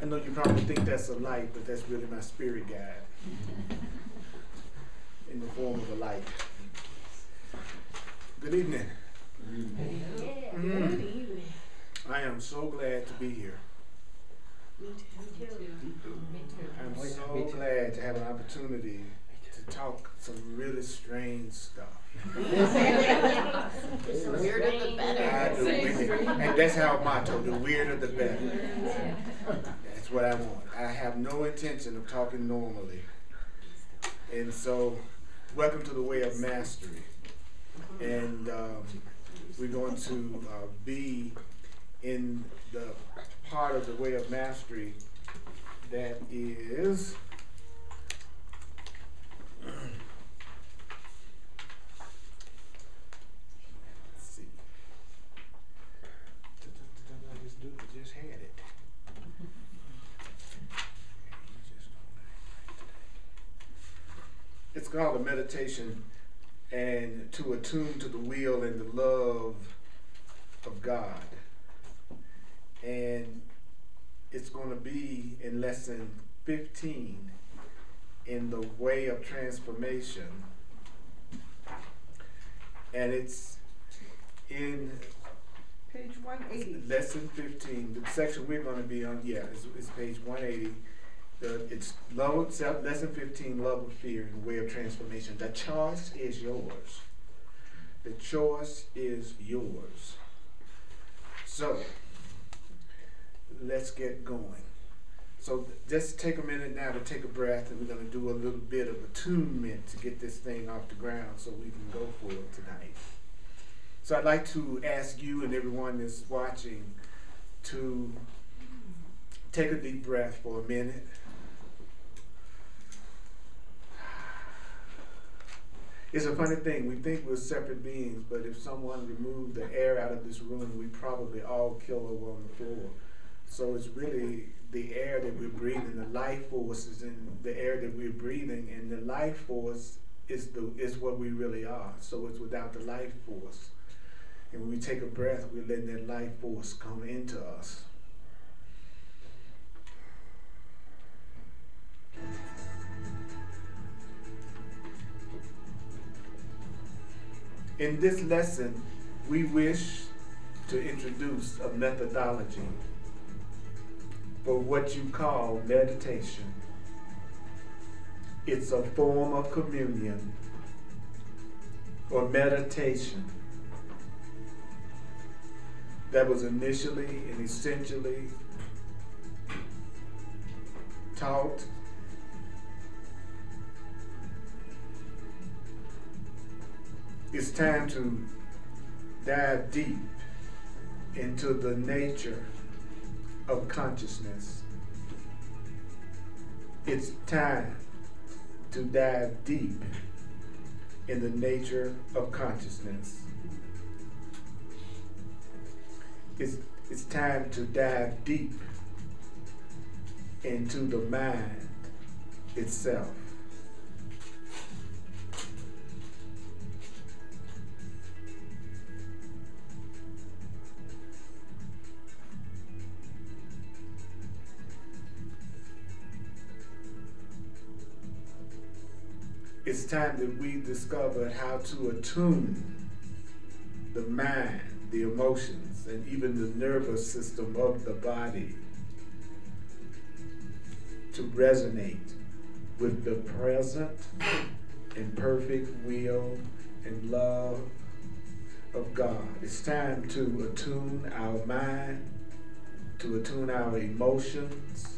I know you probably think that's a light, but that's really my spirit guide in the form of a light. Good evening. Good evening. I am so glad to be here. Me too. I'm so glad to have an opportunity to talk some really strange stuff. The weirder the better. And that's our motto, the weirder the better. That's what I want. I have no intention of talking normally. And so, welcome to the Way of Mastery. And we're going to be in the part of the Way of Mastery that is let's see. I just had it. It's called a meditation and to attune to the will and the love of God. And it's going to be in lesson 15 in the Way of Transformation. And it's in page 180. Lesson 15. The section we're going to be on, is page 180. It's lesson 15, Love of Fear and Way of Transformation. The choice is yours. The choice is yours. So, let's get going. So just take a minute now to take a breath, and we're going to do a little bit of attunement to get this thing off the ground so we can go for it tonight. So I'd like to ask you and everyone that's watching to take a deep breath for a minute. It's a funny thing. We think we're separate beings, but if someone removed the air out of this room, we'd probably all kill over on the floor. So it's really the air that we're breathing, the life force is in the air that we're breathing, and the life force is what we really are. So it's without the life force. And when we take a breath, we're letting that life force come into us. In this lesson, we wish to introduce a methodology for what you call meditation. It's a form of communion or meditation that was initially and essentially taught It's time to dive deep into the nature of consciousness. It's time to dive deep in the nature of consciousness. It's time to dive deep into the mind itself. It's time that we discovered how to attune the mind, the emotions, and even the nervous system of the body to resonate with the present and perfect will and love of God. It's time to attune our mind, to attune our emotions,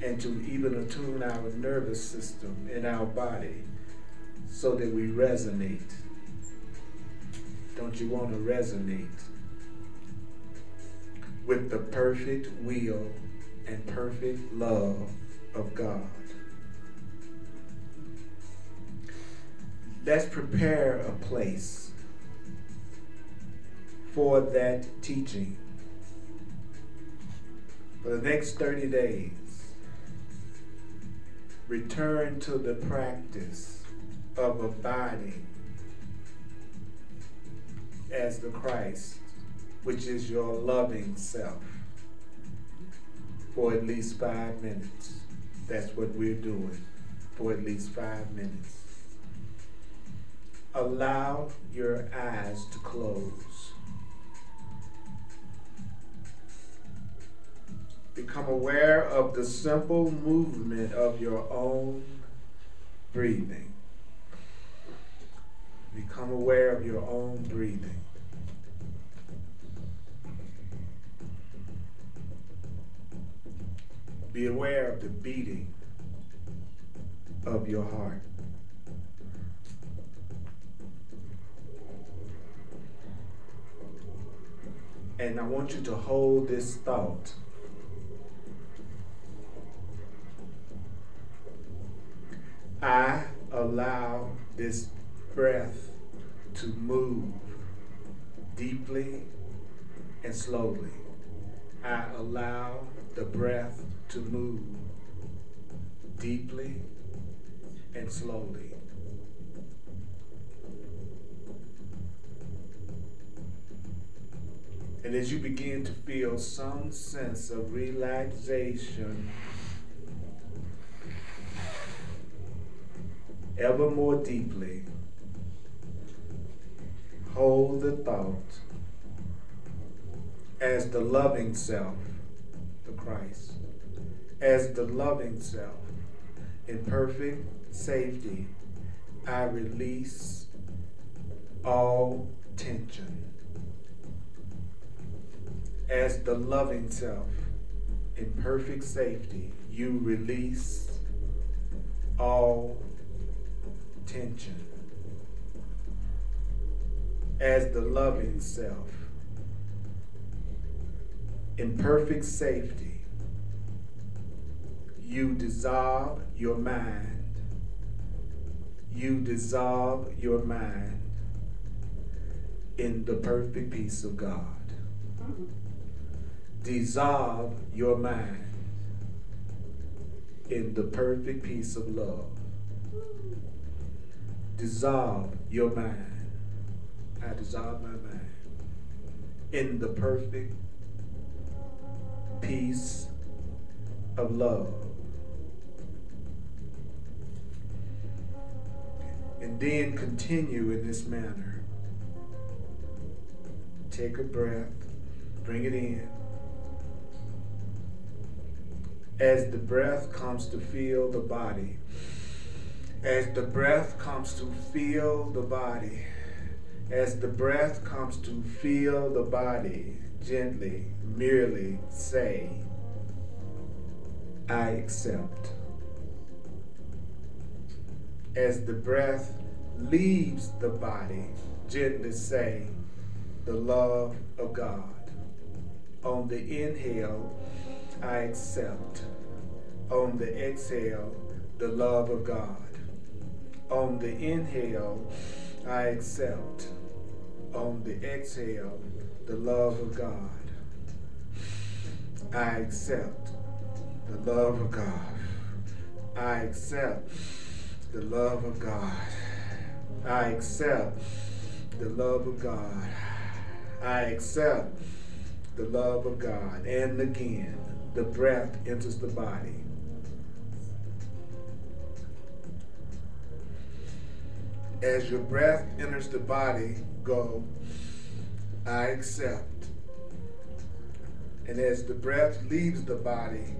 and to even attune our nervous system in our body so that we resonate. Don't you want to resonate with the perfect will and perfect love of God? Let's prepare a place for that teaching. For the next 30 days, return to the practice of abiding as the Christ, which is your loving self. for at least 5 minutes. That's what we're doing for at least 5 minutes. Allow your eyes to close. Become aware of the simple movement of your own breathing. Become aware of your own breathing. Be aware of the beating of your heart. And I want you to hold this thought. I allow this breath to move deeply and slowly. I allow the breath to move deeply and slowly. And as you begin to feel some sense of relaxation ever more deeply, hold the thought as the loving self, the Christ, as the loving self, in perfect safety, I release all tension. As the loving self, in perfect safety, you release all tension. As the loving self, in perfect safety, you dissolve your mind. You dissolve your mind in the perfect peace of God. Dissolve your mind in the perfect peace of love. Dissolve your mind. I dissolve my mind in the perfect peace of love. And then continue in this manner. Take a breath, bring it in. As the breath comes to feel the body, as the breath comes to feel the body, as the breath comes to feel the body, gently, merely say, I accept. As the breath leaves the body, gently say, the love of God. On the inhale, I accept. On the exhale, the love of God. On the inhale, I accept. On the exhale, the love of God. I accept the love of God. I accept the love of God. I accept the love of God. I accept the love of God. And again, the breath enters the body. As your breath enters the body, go, I accept. And as the breath leaves the body,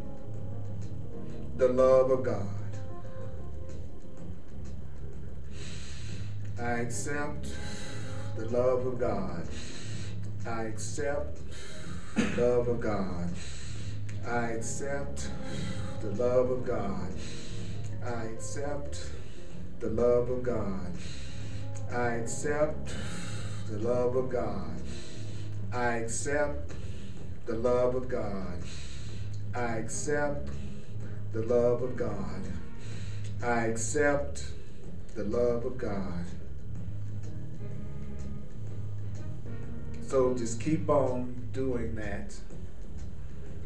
the love of God. I accept the love of God. I accept the love of God. I accept the love of God. I accept the love of God. I accept the love of God. I accept the love of God. I accept the love of God. I accept the love of God. So just keep on doing that,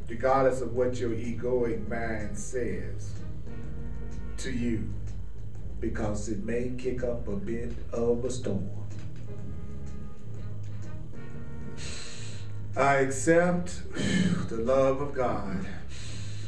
regardless of what your egoic mind says to you, because it may kick up a bit of a storm. I accept the love of God.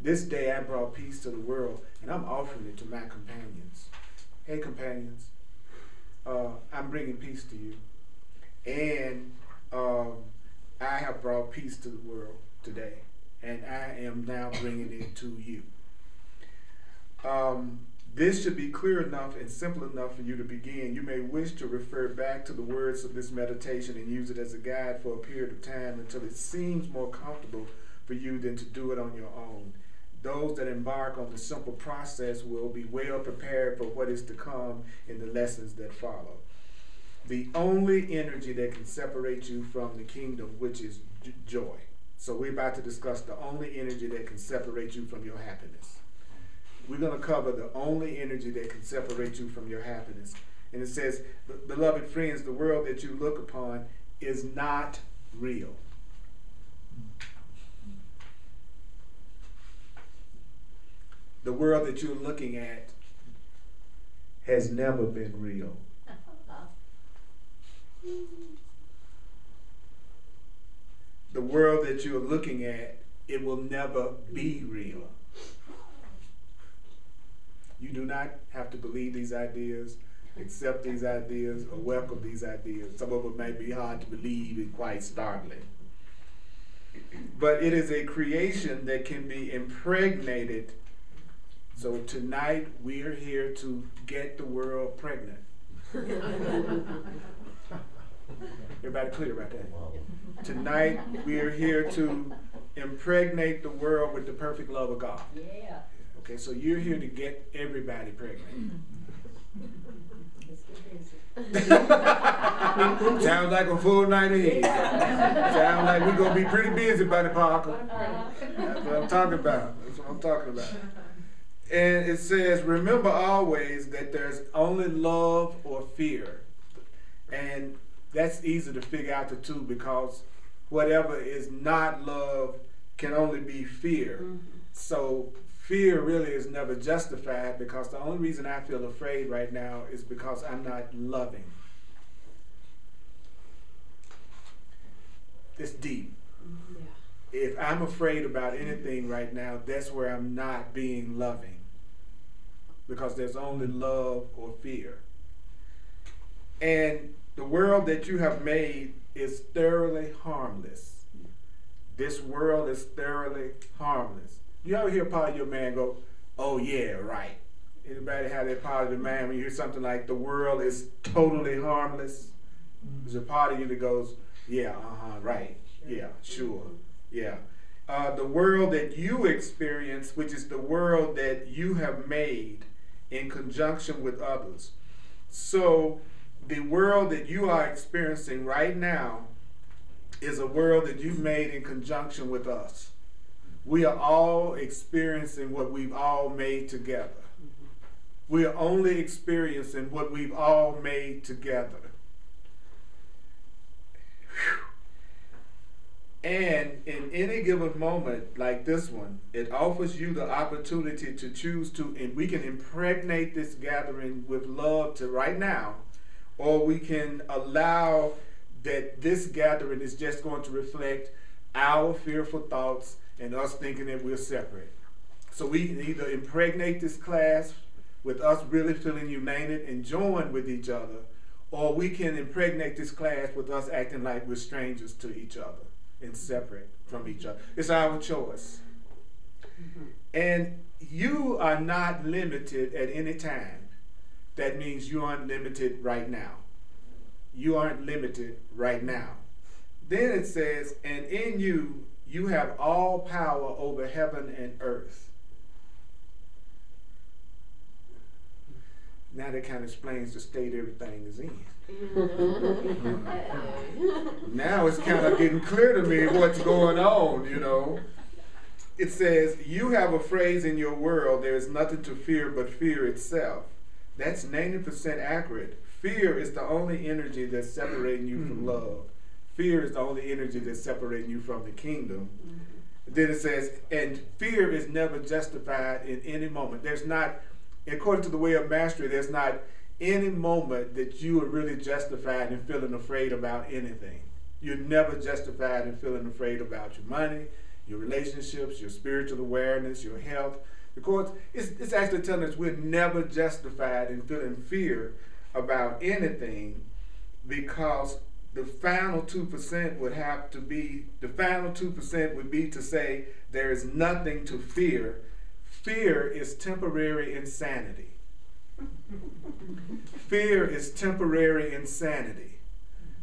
This day I brought peace to the world, and I'm offering it to my companions. Hey, companions, I'm bringing peace to you. And I have brought peace to the world today, and I am now bringing it to you. This should be clear enough and simple enough for you to begin. You may wish to refer back to the words of this meditation and use it as a guide for a period of time until it seems more comfortable for you than to do it on your own. Those that embark on the simple process will be well prepared for what is to come in the lessons that follow. The only energy that can separate you from the kingdom, which is joy. So we're about to discuss the only energy that can separate you from your happiness. We're going to cover the only energy that can separate you from your happiness. And it says, beloved friends, the world that you look upon is not real. The world that you're looking at has never been real. The world that you're looking at, it will never be real. You do not have to believe these ideas, accept these ideas, or welcome these ideas. Some of them may be hard to believe and quite startling. But it is a creation that can be impregnated. So tonight we're here to get the world pregnant. Everybody clear about that? Tonight we're here to impregnate the world with the perfect love of God. Yeah. Okay, so you're here to get everybody pregnant. Sounds like a full night ahead. Sounds like we're going to be pretty busy, Buddy Parker. That's what I'm talking about. That's what I'm talking about. And it says, remember always that there's only love or fear. And that's easy to figure out the two, because whatever is not love can only be fear. So fear really is never justified, because the only reason I feel afraid right now is because I'm not loving. It's deep. Yeah. If I'm afraid about anything right now, that's where I'm not being loving, because there's only love or fear. And the world that you have made is thoroughly harmless. This world is thoroughly harmless. You ever hear part of your man go, oh yeah, right? Anybody have that part of the man when you hear something like the world is totally harmless? There's a part of you that goes, yeah, right, yeah, sure, yeah. The world that you experience, which is the world that you have made in conjunction with others. So the world that you are experiencing right now is a world that you've made in conjunction with us. We are all experiencing what we've all made together. We are only experiencing what we've all made together. And in any given moment like this one, it offers you the opportunity to choose to, and we can impregnate this gathering with love to right now, or we can allow that this gathering is just going to reflect our fearful thoughts and us thinking that we're separate. So we can either impregnate this class with us really feeling united and joined with each other, or we can impregnate this class with us acting like we're strangers to each other and separate from each other. It's our choice. And you are not limited at any time. That means you aren't limited right now. You aren't limited right now. Then it says, and in you, you have all power over heaven and earth. Now that kind of explains the state everything is in. Now it's kind of getting clear to me what's going on, you know. It says, you have a phrase in your world, there is nothing to fear but fear itself. That's 90% accurate. Fear is the only energy that's separating you from love. Fear is the only energy that's separating you from the kingdom. Then it says, and fear is never justified in any moment. There's not, according to the way of mastery, there's not any moment that you are really justified in feeling afraid about anything. You're never justified in feeling afraid about your money. your relationships, your spiritual awareness, your health. Because it's actually telling us we're never justified in feeling fear about anything, because the final 2% would have to be, the final 2% would be to say there is nothing to fear. Fear is temporary insanity. Fear is temporary insanity.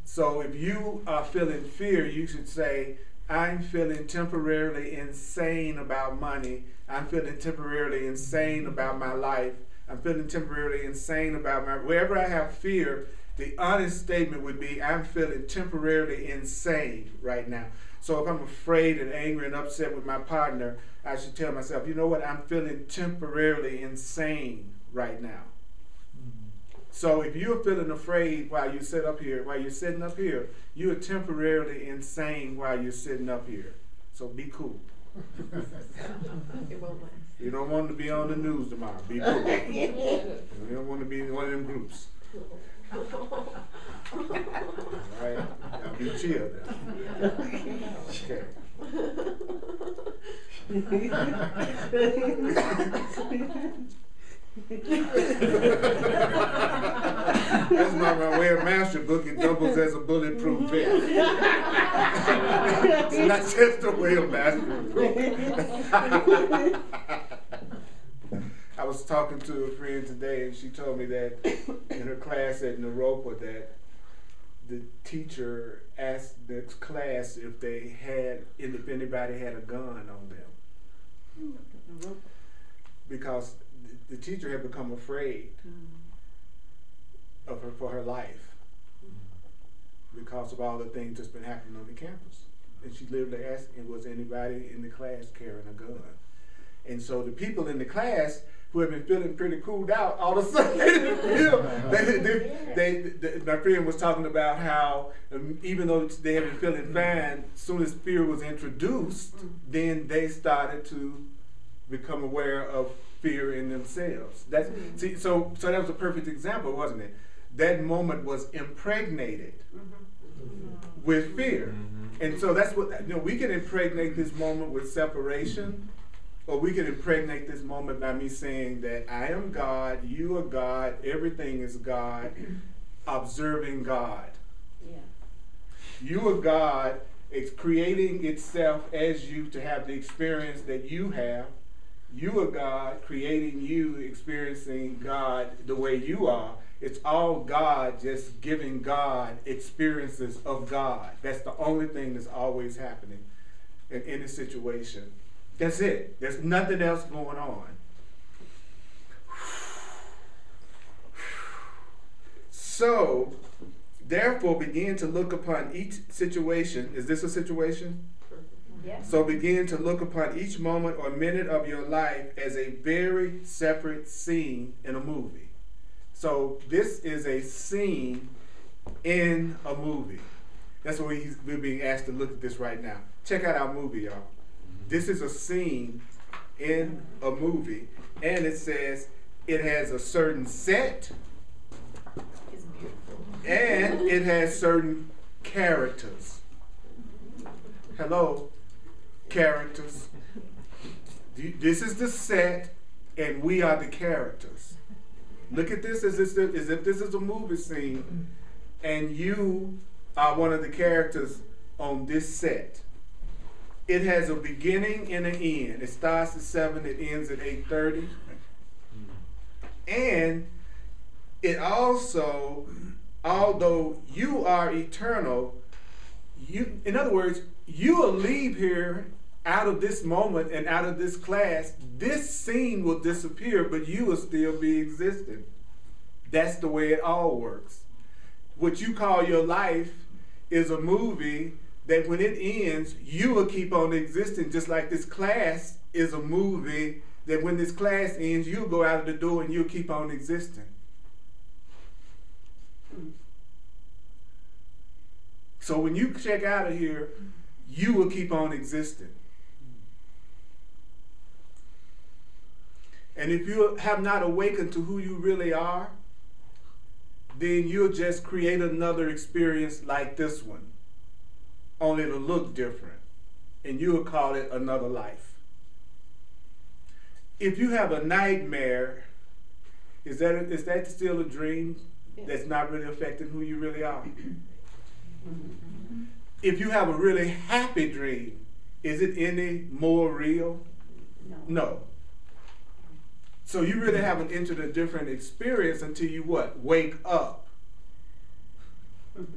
So if you are feeling fear, you should say, I'm feeling temporarily insane about money. I'm feeling temporarily insane about my life. I'm feeling temporarily insane about my, wherever I have fear, the honest statement would be, I'm feeling temporarily insane right now. So if I'm afraid and angry and upset with my partner, I should tell myself, you know what, I'm feeling temporarily insane right now. So if you're feeling afraid while you sit up here, while you're sitting up here, you are temporarily insane while you're sitting up here. So be cool. It won't last. You don't want to be on the news tomorrow. Be cool. You don't want to be in one of them groups. All right? Now be chill now. Okay. That's my way of master book. It doubles as a bulletproof vest. It's not just a way of master book. I was talking to a friend today, and she told me that in her class at Naropa that the teacher asked the class if they had, if anybody had a gun on them, because the teacher had become afraid of her for her life because of all the things that's been happening on the campus. And she literally asked, was anybody in the class carrying a gun? And so the people in the class who have been feeling pretty cooled out, all of a sudden my friend was talking about how even though they had been feeling fine, as soon as fear was introduced, then they started to become aware of fear in themselves. That's see, so that was a perfect example, wasn't it? That moment was impregnated with fear. And so that's what, we can impregnate this moment with separation, or we can impregnate this moment by me saying that I am God, you are God, everything is God, observing God. Yeah. You are God, it's creating itself as you to have the experience that you have. You are God, creating you, experiencing God the way you are. It's all God, just giving God experiences of God. That's the only thing that's always happening in any situation. That's it. There's nothing else going on. So, therefore, begin to look upon each situation. Is this a situation? Yes. So begin to look upon each moment or minute of your life as a very separate scene in a movie. So this is a scene in a movie. That's what we're being asked to look at this right now. Check out our movie, y'all. This is a scene in a movie, and it says it has a certain set, It's beautiful. and it has certain characters. Hello, characters. This is the set, and we are the characters. Look at this as if this is a movie scene, and you are one of the characters on this set. It has a beginning and an end. It starts at 7, it ends at 8:30. And it also, although you are eternal, in other words, you will leave here out of this moment and out of this class. This scene will disappear, but you will still be existing. That's the way it all works. What you call your life is a movie that when it ends, you will keep on existing, just like this class is a movie that when this class ends, you'll go out of the door and you'll keep on existing. So when you check out of here, you will keep on existing. And if you have not awakened to who you really are, then you'll just create another experience like this one. Only it'll look different. and you would call it another life. If you have a nightmare, is that still a dream that's not really affecting who you really are? If you have a really happy dream, is it any more real? No. So you really haven't entered a different experience until you what? Wake up. Okay.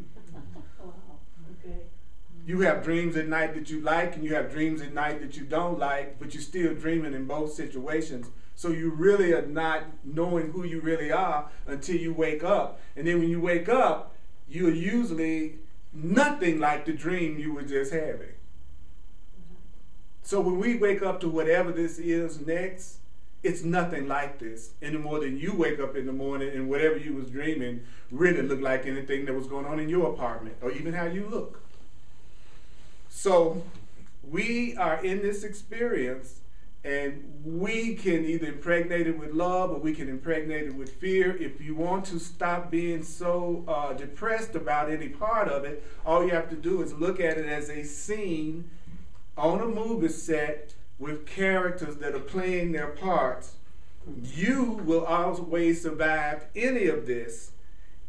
You have dreams at night that you like, and you have dreams at night that you don't like, but you're still dreaming in both situations. So you really are not knowing who you really are until you wake up. And then when you wake up, you're usually nothing like the dream you were just having. So when we wake up to whatever this is next, it's nothing like this any more than you wake up in the morning and whatever you was dreaming really looked like anything that was going on in your apartment or even how you look. So we are in this experience, and we can either impregnate it with love or we can impregnate it with fear. If you want to stop being so depressed about any part of it, all you have to do is look at it as a scene on a movie set with characters that are playing their parts. You will always survive any of this,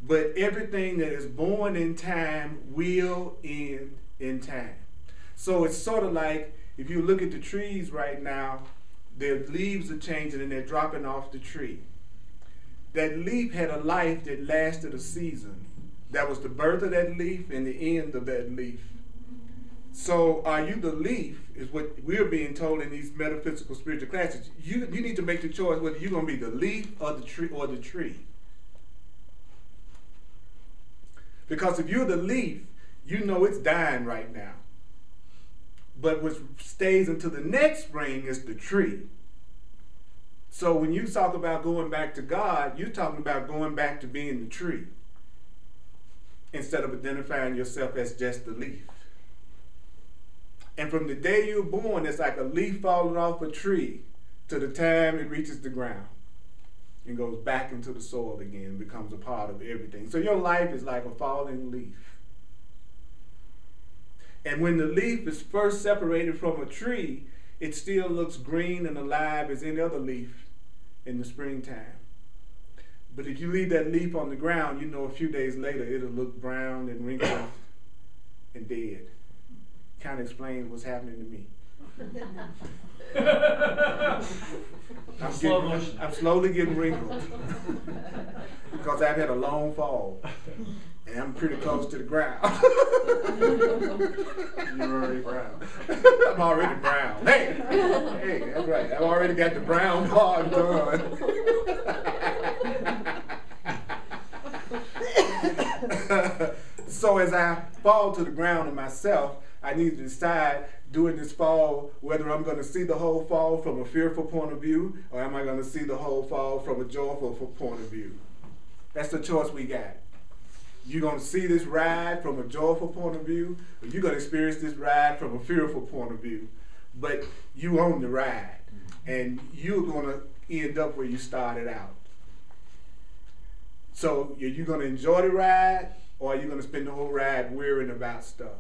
but everything that is born in time will end in time. So it's sort of like if you look at the trees right now, their leaves are changing and they're dropping off the tree. That leaf had a life that lasted a season. That was the birth of that leaf and the end of that leaf. So are you the leaf is what we're being told in these metaphysical spiritual classes. You need to make the choice whether you're going to be the leaf or the tree. Because if you're the leaf, you know it's dying right now. But what stays until the next spring is the tree. So when you talk about going back to God, you're talking about going back to being the tree instead of identifying yourself as just the leaf. And from the day you're born, it's like a leaf falling off a tree to the time it reaches the ground and goes back into the soil again and becomes a part of everything. So your life is like a falling leaf. And when the leaf is first separated from a tree, it still looks green and alive as any other leaf in the springtime. But if you leave that leaf on the ground, you know a few days later it'll look brown and wrinkled and dead. Kind of explains what's happening to me. I'm slowly getting wrinkled because I've had a long fall. And I'm pretty close to the ground. You're already brown. I'm already brown. Hey, that's right. I've already got the brown part done. So as I fall to the ground of myself, I need to decide during this fall whether I'm going to see the whole fall from a fearful point of view or am I going to see the whole fall from a joyful point of view. That's the choice we got. You're going to see this ride from a joyful point of view, or you're going to experience this ride from a fearful point of view. But you own the ride, and you're going to end up where you started out. So are you going to enjoy the ride, or are you going to spend the whole ride worrying about stuff?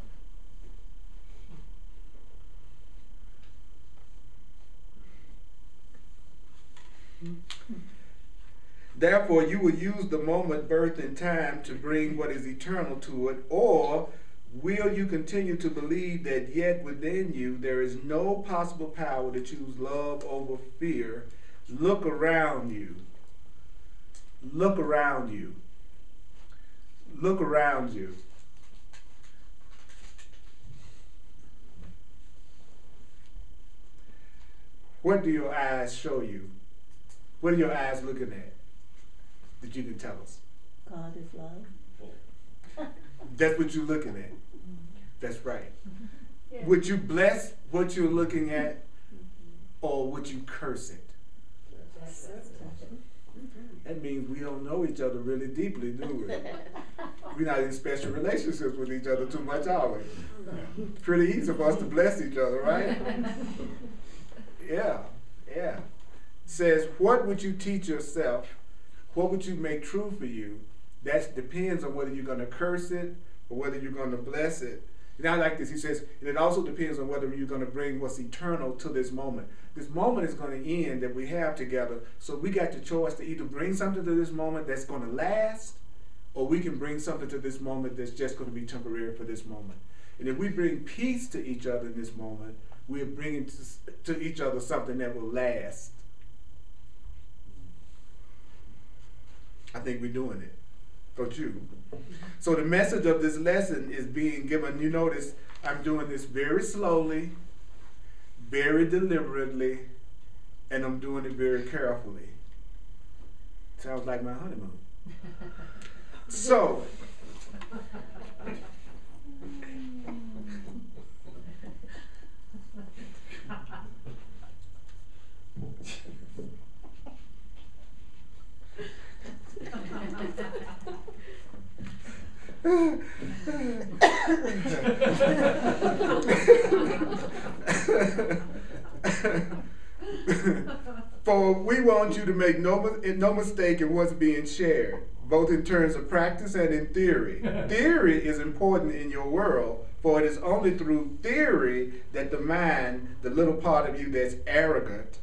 Therefore, you will use the moment, birth, and time to bring what is eternal to it, or will you continue to believe that yet within you there is no possible power to choose love over fear? Look around you. Look around you. Look around you. What do your eyes show you? What are your eyes looking at that you can tell us? God is love. That's what you're looking at. That's right. Yeah. Would you bless what you're looking at, or would you curse it? That means we don't know each other really deeply, do we? We're not in special relationships with each other too much, are we? It's pretty easy for us to bless each other, right? Yeah. It says, what would you teach yourself? What would you make true for you? That depends on whether you're going to curse it or whether you're going to bless it. And I like this. He says, and it also depends on whether you're going to bring what's eternal to this moment. This moment is going to end that we have together. So we got the choice to either bring something to this moment that's going to last, or we can bring something to this moment that's just going to be temporary for this moment. And if we bring peace to each other in this moment, we're bringing to each other something that will last. I think we're doing it. Don't you? So the message of this lesson is being given. You notice I'm doing this very slowly, very deliberately, and I'm doing it very carefully. Sounds like my honeymoon. So, for we want you to make no mistake in what's being shared, both in terms of practice and in theory. Theory is important in your world, for it is only through theory that the mind, the little part of you that's arrogant.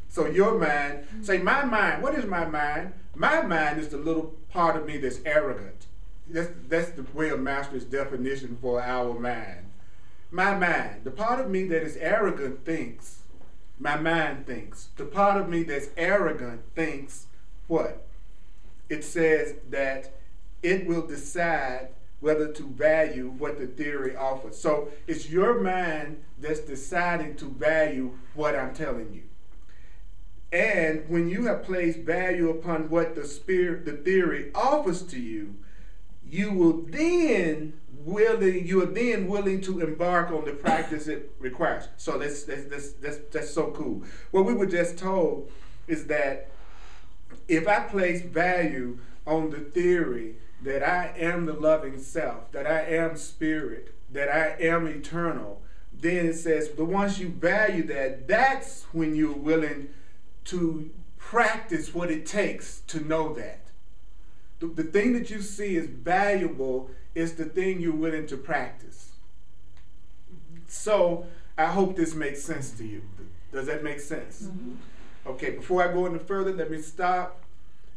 So your mind, say my mind. What is my mind? My mind is the little part of me that's arrogant. That's the way of Master's definition for our mind. My mind, the part of me that is arrogant thinks. My mind thinks. The part of me that's arrogant thinks what? It says that it will decide whether to value what the theory offers. So it's your mind that's deciding to value what I'm telling you. And when you have placed value upon what the theory offers to you, you are then willing to embark on the practice it requires. So that's so cool. What we were just told is that if I place value on the theory that I am the loving self, that I am spirit, that I am eternal, then it says, but once you value that, that's when you're willing to practice what it takes to know that. The thing that you see is valuable is the thing you're willing to practice. So I hope this makes sense to you. Does that make sense? Mm-hmm. Okay, before I go any further, let me stop.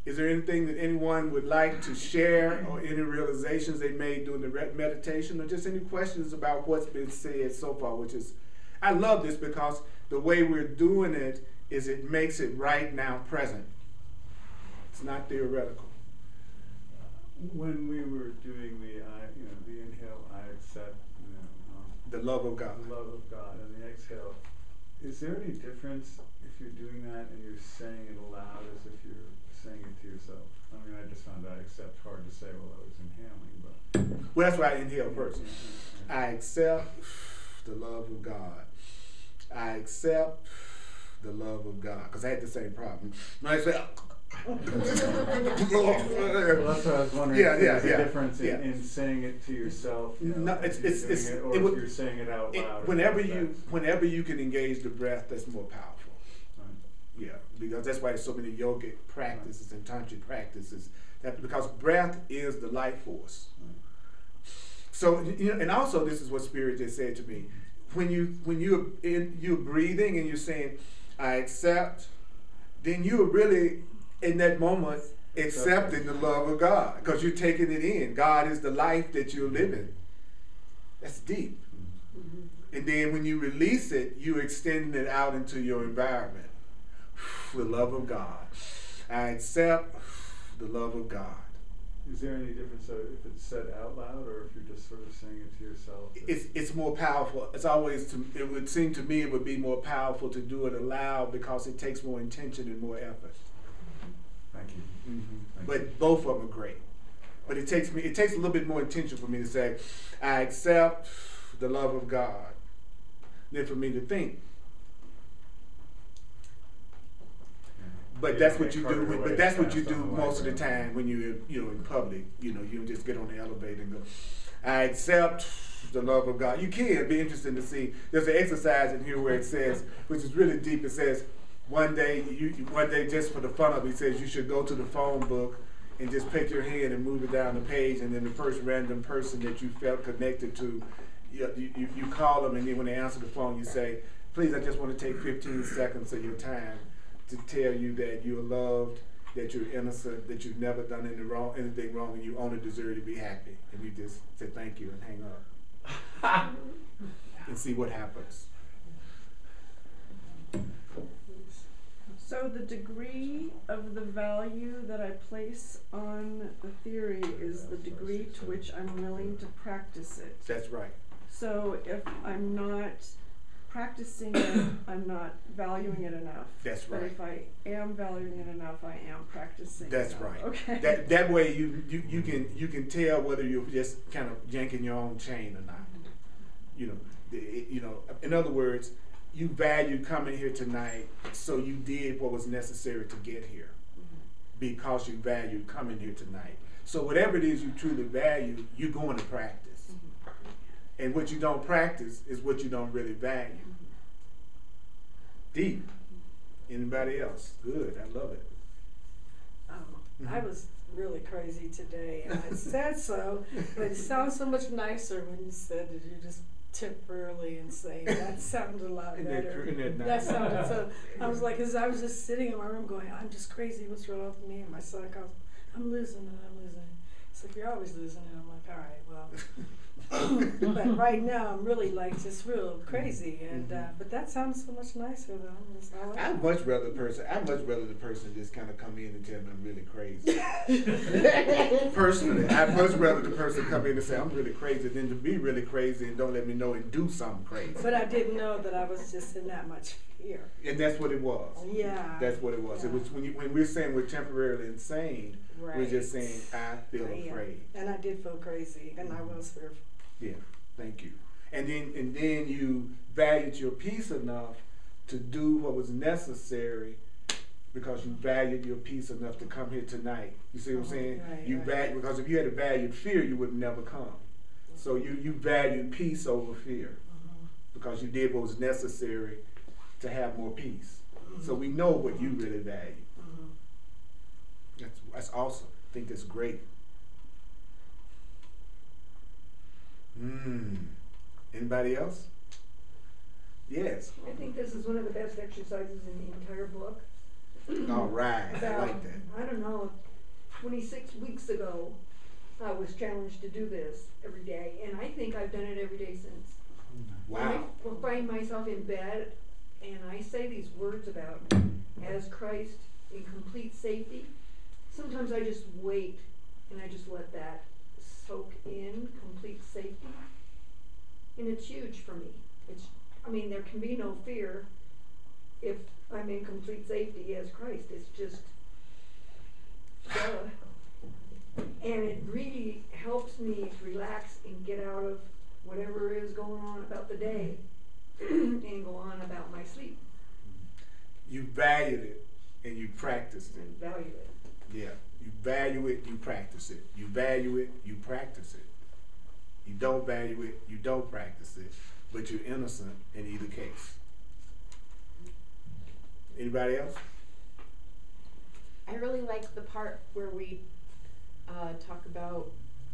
Is there anything that anyone would like to share, or any realizations they made during the meditation, or just any questions about what's been said so far? Which is, I love this because the way we're doing it is it makes it right now present. It's not theoretical. When we were doing the inhale, I accept, the love of God. The love of God, and the exhale. Is there any difference if you're doing that and you're saying it aloud as if you're saying it to yourself? I mean, I just found I accept hard to say while I was inhaling, but. Well, that's why I inhale first. I accept the love of God. I accept the love of God, because I had the same problem. When I say, well, that's what I was wondering. There's a difference in saying it to yourself. No, if you're saying it out loud. Whenever you can engage the breath, that's more powerful. Right. Yeah, because that's why there's so many yogic practices and tantric practices. Because breath is the life force. Right. So and also this is what Spirit just said to me. When you're breathing and you're saying, I accept, then you're really in that moment accepting the love of God, because you're taking it in. God is the life that you're living. That's deep. Mm-hmm. And then when you release it, you're extending it out into your environment. The love of God. I accept the love of God. Is there any difference if it's said out loud or if you're just sort of saying it to yourself? It's more powerful. It would seem to me it would be more powerful to do it aloud because it takes more intention and more effort. Thank you. Mm-hmm. But both of them are great. But it takes a little bit more intention for me to say, I accept the love of God, than for me to think. But that's what you do. But that's what you do most of the time when you're in public. You don't just get on the elevator and go, I accept the love of God. You can be interesting to see. There's an exercise in here where it says, which is really deep. It says, one day just for the fun of it, says you should go to the phone book and just pick your hand and move it down the page, and then the first random person that you felt connected to, you call them, and then when they answer the phone, you say, please, I just want to take 15 seconds of your time to tell you that you're loved, that you're innocent, that you've never done anything wrong, and you only deserve to be happy. And you just say thank you and hang up. And see what happens. So the degree of the value that I place on the theory is the degree to which I'm willing to practice it. That's right. So if I'm not practicing it, I'm not valuing it enough. That's right. But if I am valuing it enough, I am practicing. That's enough. right. Okay. That way you can tell whether you're just kind of yanking your own chain or not. In other words, you valued coming here tonight, so you did what was necessary to get here, because you valued coming here tonight. So whatever it is you truly value, you're going to practice. And what you don't practice is what you don't really value. Deep. Anybody else? Good. I love it. I was really crazy today, and I said so, but it sounds so much nicer when you said that you're just temporarily insane. That sounded a lot better. That sounded so. I was like, because I was just sitting in my room going, I'm just crazy. What's wrong with me? And my son comes, I'm losing it. It's like, you're always losing it. I'm like, all right, well. But right now I'm really like just real crazy, and but that sounds so much nicer though. I'd much rather the person just kind of come in and tell me I'm really crazy. Personally, I'd much rather the person come in and say I'm really crazy than to be really crazy and don't let me know and do something crazy. But I didn't know that I was just in that much fear. And that's what it was. Yeah. That's what it was. Yeah. It was when we're saying we're temporarily insane, Right. we're just saying I feel afraid. And I did feel crazy, and I was fearful. Yeah, thank you. And then you valued your peace enough to do what was necessary, because you valued your peace enough to come here tonight. You see what I'm saying? Right. Because if you had valued fear, you would never come. So you valued peace over fear, because you did what was necessary to have more peace. So we know what you really value. That's awesome. I think that's great. Anybody else? Yes. I think this is one of the best exercises in the entire book. All right. I like that. I don't know, 26 weeks ago, I was challenged to do this every day, and I think I've done it every day since. Wow. When I find myself in bed, and I say these words about as Christ in complete safety, sometimes I just wait, and I just let that soak in, complete safety. And it's huge for me. There can be no fear if I'm in complete safety as Christ. It's just, and it really helps me to relax and get out of whatever is going on about the day and go on about my sleep. You valued it and you practiced it. And value it. Yeah. You value it, you practice it. You value it, you practice it. You don't value it, you don't practice it, but you're innocent in either case. Anybody else? I really like the part where we talk about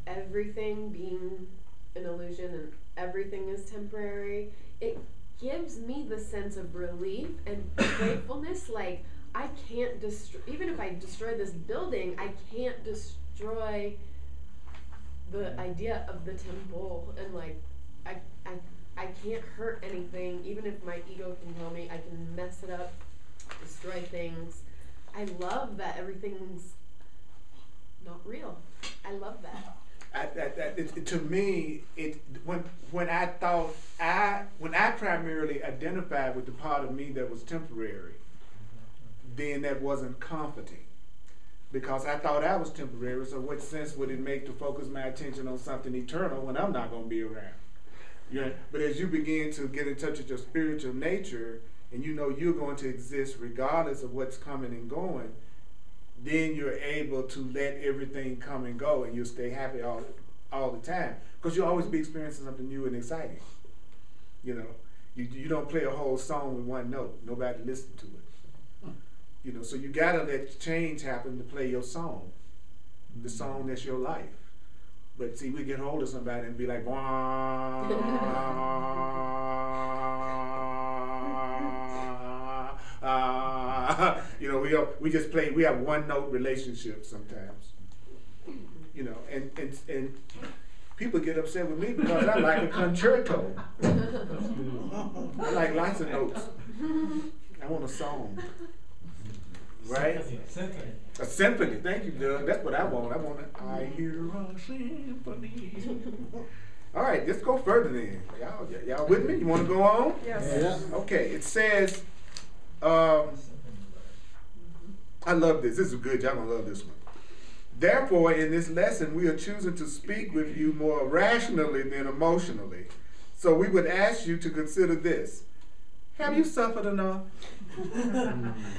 everything being an illusion and everything is temporary. It gives me the sense of relief and gratefulness. Like, I can't destroy, even if I destroy this building, I can't destroy the idea of the temple, and like, I can't hurt anything, even if my ego can tell me I can mess it up, destroy things. I love that everything's not real. I love that. To me, when I primarily identified with the part of me that was temporary, then that wasn't comforting, because I thought I was temporary. So what sense would it make to focus my attention on something eternal when I'm not going to be around? Yeah. But as you begin to get in touch with your spiritual nature, and you know you're going to exist regardless of what's coming and going, then you're able to let everything come and go, and you'll stay happy all the time, because you'll always be experiencing something new and exciting. You know, you don't play a whole song with one note. Nobody listens to it. You know, so you gotta let change happen to play your song, the song that's your life. But see, we get hold of somebody and be like, wah, you know, we just play. We have one note relationships sometimes. You know, and people get upset with me because I like a concerto. I like lots of notes. I want a song. Right? Symphony. A symphony. Thank you, Doug. That's what I want. I hear a symphony. All right, let's go further then. Y'all with me? You want to go on? Yes. Yeah. Okay, it says, I love this. This is good. Y'all gonna love this one. Therefore, in this lesson, we are choosing to speak with you more rationally than emotionally. So we would ask you to consider this. Have you suffered enough?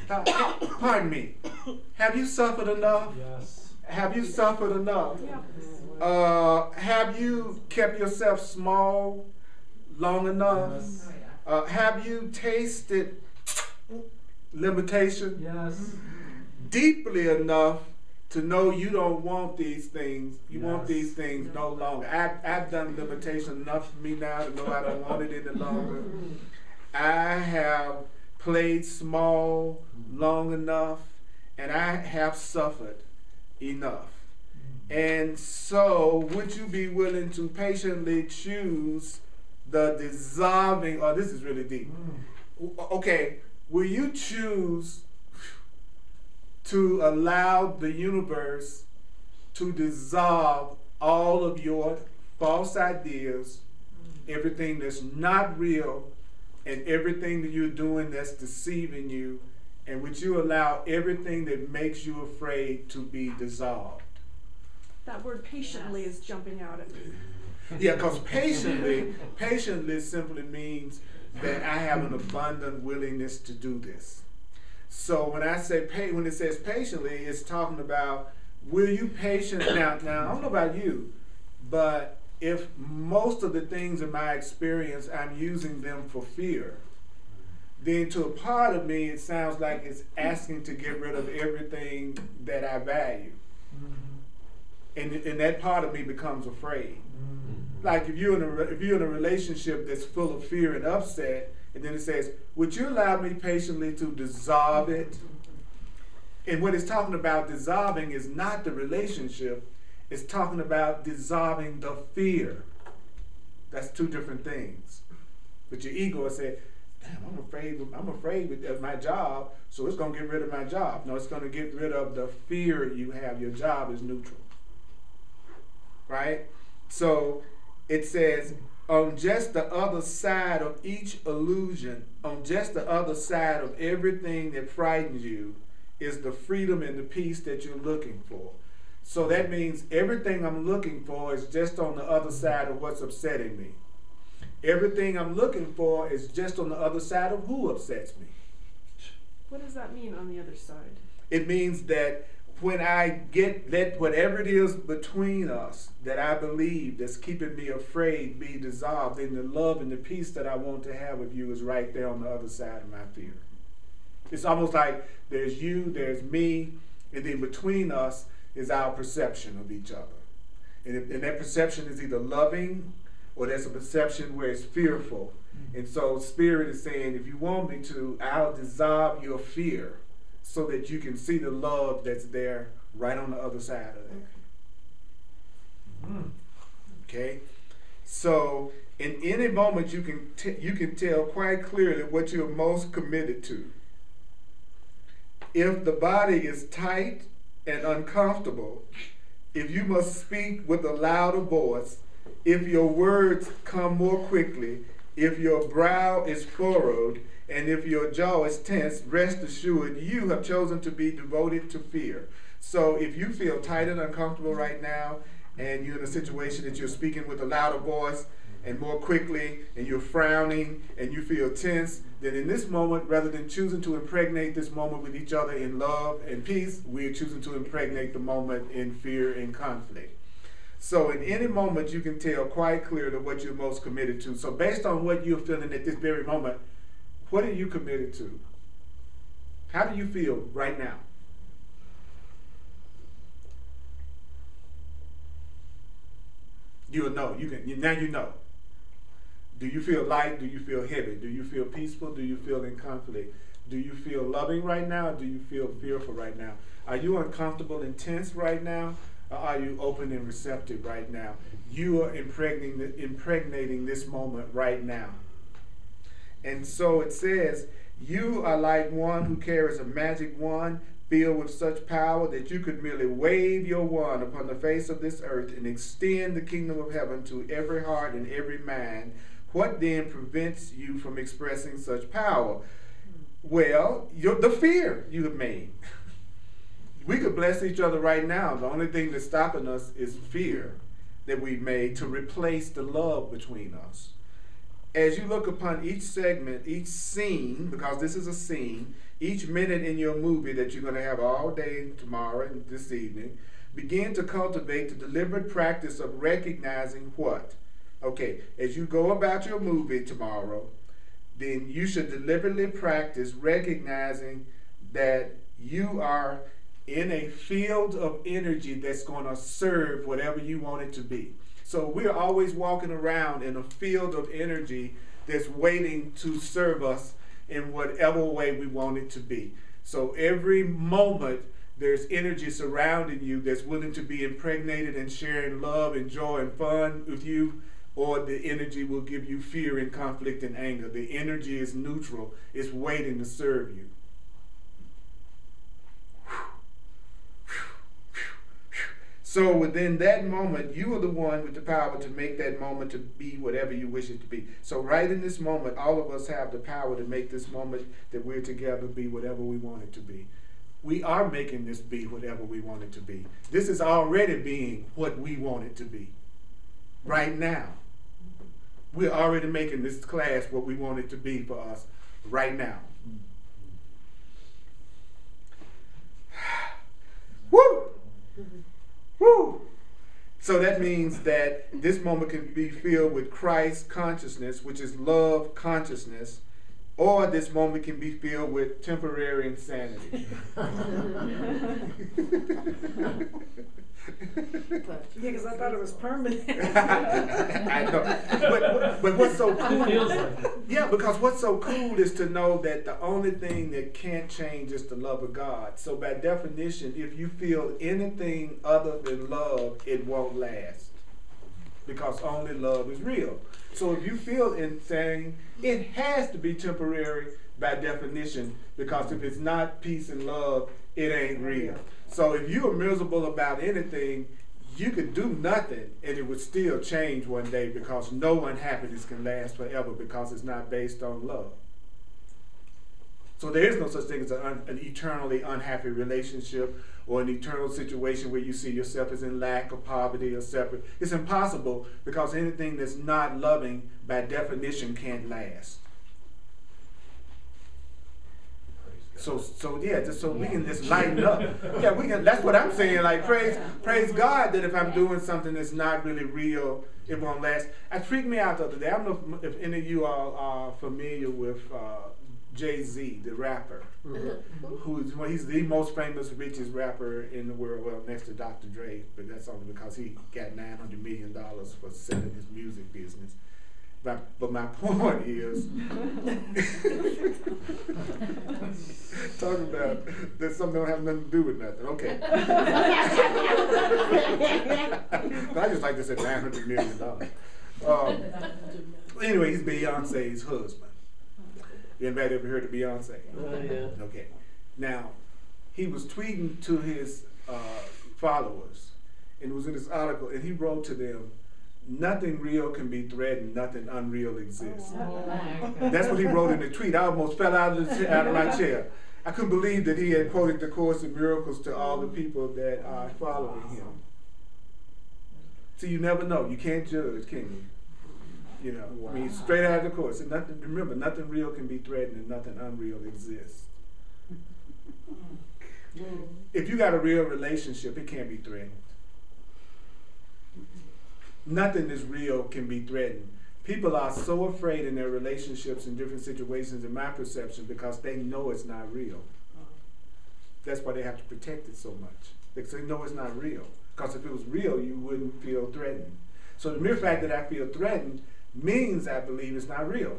Pardon me. Have you suffered enough? Yes. Have you suffered enough? Yeah. Have you kept yourself small long enough? Yes. Have you tasted limitation Yes. deeply enough to know you don't want these things? You want Yes. these things no longer. I've done limitation enough for me now to know I don't want it any longer. I have played small long enough, and I have suffered enough. And so, would you be willing to patiently choose the dissolving? Oh, this is really deep. Okay, will you choose to allow the universe to dissolve all of your false ideas, everything that's not real, and everything that you're doing that's deceiving you, and would you allow everything that makes you afraid to be dissolved? That word patiently is jumping out at me. Yeah, because patiently simply means that I have an abundant willingness to do this. So when I say when it says patiently, it's talking about, will you patient now? Now I don't know about you, but if most of the things in my experience I'm using them for fear, then to a part of me it sounds like it's asking to get rid of everything that I value. And that part of me becomes afraid. Like if you're in a relationship that's full of fear and upset, and then it says, would you allow me patiently to dissolve it? And what it's talking about dissolving is not the relationship, it's talking about dissolving the fear. That's two different things. But your ego will say, damn, I'm afraid with my job, so it's gonna get rid of my job. No, it's gonna get rid of the fear you have. Your job is neutral. Right? So it says, on just the other side of each illusion, on just the other side of everything that frightens you, is the freedom and the peace that you're looking for. So that means everything I'm looking for is just on the other side of what's upsetting me. Everything I'm looking for is just on the other side of who upsets me. What does that mean on the other side? It means that when I let whatever it is between us that I believe that's keeping me afraid be dissolved, then the love and the peace that I want to have with you is right there on the other side of my fear. It's almost like there's you, there's me, and then between us is our perception of each other. And that perception is either loving or there's a perception where it's fearful. And so Spirit is saying, if you want me to, I'll dissolve your fear so that you can see the love that's there right on the other side of it. Okay? So in any moment you can tell quite clearly what you're most committed to. If the body is tight and uncomfortable, if you must speak with a louder voice, if your words come more quickly, if your brow is furrowed, and if your jaw is tense, rest assured you have chosen to be devoted to fear. So if you feel tight and uncomfortable right now, and you're in a situation that you're speaking with a louder voice and more quickly, and you're frowning and you feel tense, then in this moment, rather than choosing to impregnate this moment with each other in love and peace, we're choosing to impregnate the moment in fear and conflict. So in any moment, you can tell quite clearly what you're most committed to. So based on what you're feeling at this very moment, what are you committed to? How do you feel right now? You'll know. Now you know. Do you feel light? Do you feel heavy? Do you feel peaceful? Do you feel in conflict? Do you feel loving right now? Do you feel fearful right now? Are you uncomfortable and tense right now? Or are you open and receptive right now? You are impregnating this moment right now. And so it says, you are like one who carries a magic wand filled with such power that you could merely wave your wand upon the face of this earth and extend the kingdom of heaven to every heart and every mind. What then prevents you from expressing such power? Well, the fear you have made. We could bless each other right now. The only thing that's stopping us is fear that we've made to replace the love between us. As you look upon each segment, each scene, because this is a scene, each minute in your movie that you're going to have all day tomorrow and this evening, begin to cultivate the deliberate practice of recognizing what? Okay, as you go about your movie tomorrow, then you should deliberately practice recognizing that you are in a field of energy that's going to serve whatever you want it to be. So we're always walking around in a field of energy that's waiting to serve us in whatever way we want it to be. So every moment there's energy surrounding you that's willing to be impregnated and sharing love and joy and fun with you, or the energy will give you fear and conflict and anger. The energy is neutral. It's waiting to serve you. So within that moment, you are the one with the power to make that moment to be whatever you wish it to be. So right in this moment, all of us have the power to make this moment that we're together be whatever we want it to be. We are making this be whatever we want it to be. This is already being what we want it to be. Right now. We're already making this class what we want it to be for us right now. Woo! Woo! So that means that this moment can be filled with Christ consciousness, which is love consciousness, or this moment can be filled with temporary insanity. Because I thought it was permanent. I know. But what's so cool? Yeah, because what's so cool is to know that the only thing that can't change is the love of God. So by definition, if you feel anything other than love, it won't last. Because only love is real. So if you feel insane, it has to be temporary by definition, because if it's not peace and love, it ain't real. So if you are miserable about anything, you could do nothing and it would still change one day, because no unhappiness can last forever because it's not based on love. So there is no such thing as an eternally unhappy relationship or an eternal situation where you see yourself as in lack or poverty or separate. It's impossible, because anything that's not loving by definition can't last. So yeah, just so we can just lighten up. Yeah, we can. That's what I'm saying. Like praise God that if I'm doing something that's not really real, it won't last. It freaked me out the other day. I don't know if any of you all are familiar with Jay-Z, the rapper, he's the most famous, richest rapper in the world. Well, next to Dr. Dre, but that's only because he got $900 million for selling his music business. But my point is, talking about that something don't have nothing to do with nothing. Okay. But I just like to say $900 million. Anyway, he's Beyonce's husband. Anybody ever heard of Beyonce? Yeah. Okay. Now, he was tweeting to his followers, and it was in this article, and he wrote to them, "Nothing real can be threatened, nothing unreal exists." That's what he wrote in the tweet. I almost fell out of my chair. I couldn't believe that he had quoted the Course in Miracles to all the people that are following him. So you never know. You can't judge, can you? You know, I mean, straight out of the Course. And remember, nothing real can be threatened and nothing unreal exists. If you got a real relationship, it can't be threatened. Nothing is real can be threatened. People are so afraid in their relationships in different situations, in my perception, because they know it's not real. That's why they have to protect it so much. Because they know it's not real. Because if it was real, you wouldn't feel threatened. So the mere fact that I feel threatened means I believe it's not real.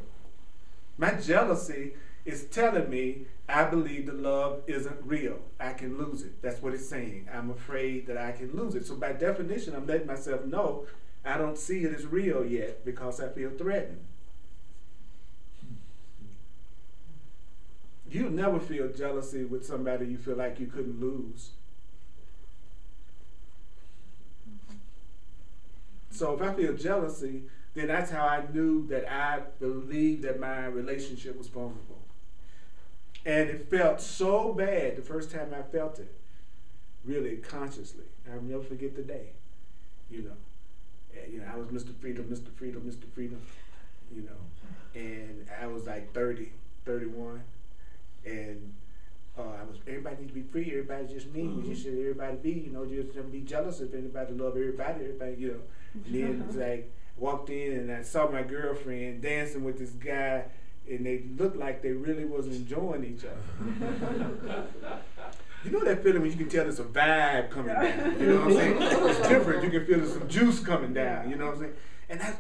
My jealousy is telling me I believe that love isn't real. I can lose it. That's what it's saying. I'm afraid that I can lose it. So by definition, I'm letting myself know I don't see it as real yet because I feel threatened. You'll never feel jealousy with somebody you feel like you couldn't lose. So if I feel jealousy, then that's how I knew that I believed that my relationship was vulnerable. And it felt so bad the first time I felt it, really consciously. I'll never forget the day, you know. And, you know, I was Mr. Freedom, Mr. Freedom, Mr. Freedom, you know. And I was like 30, 31. And everybody needs to be free. Everybody's just me. We just should everybody be, you know, just be jealous if anybody love everybody, you know. And then it's like, walked in and I saw my girlfriend dancing with this guy, and they looked like they really wasn't enjoying each other. You know that feeling when you can tell there's a vibe coming down, you know what I'm saying? It's different. You can feel there's some juice coming down, you know what I'm saying?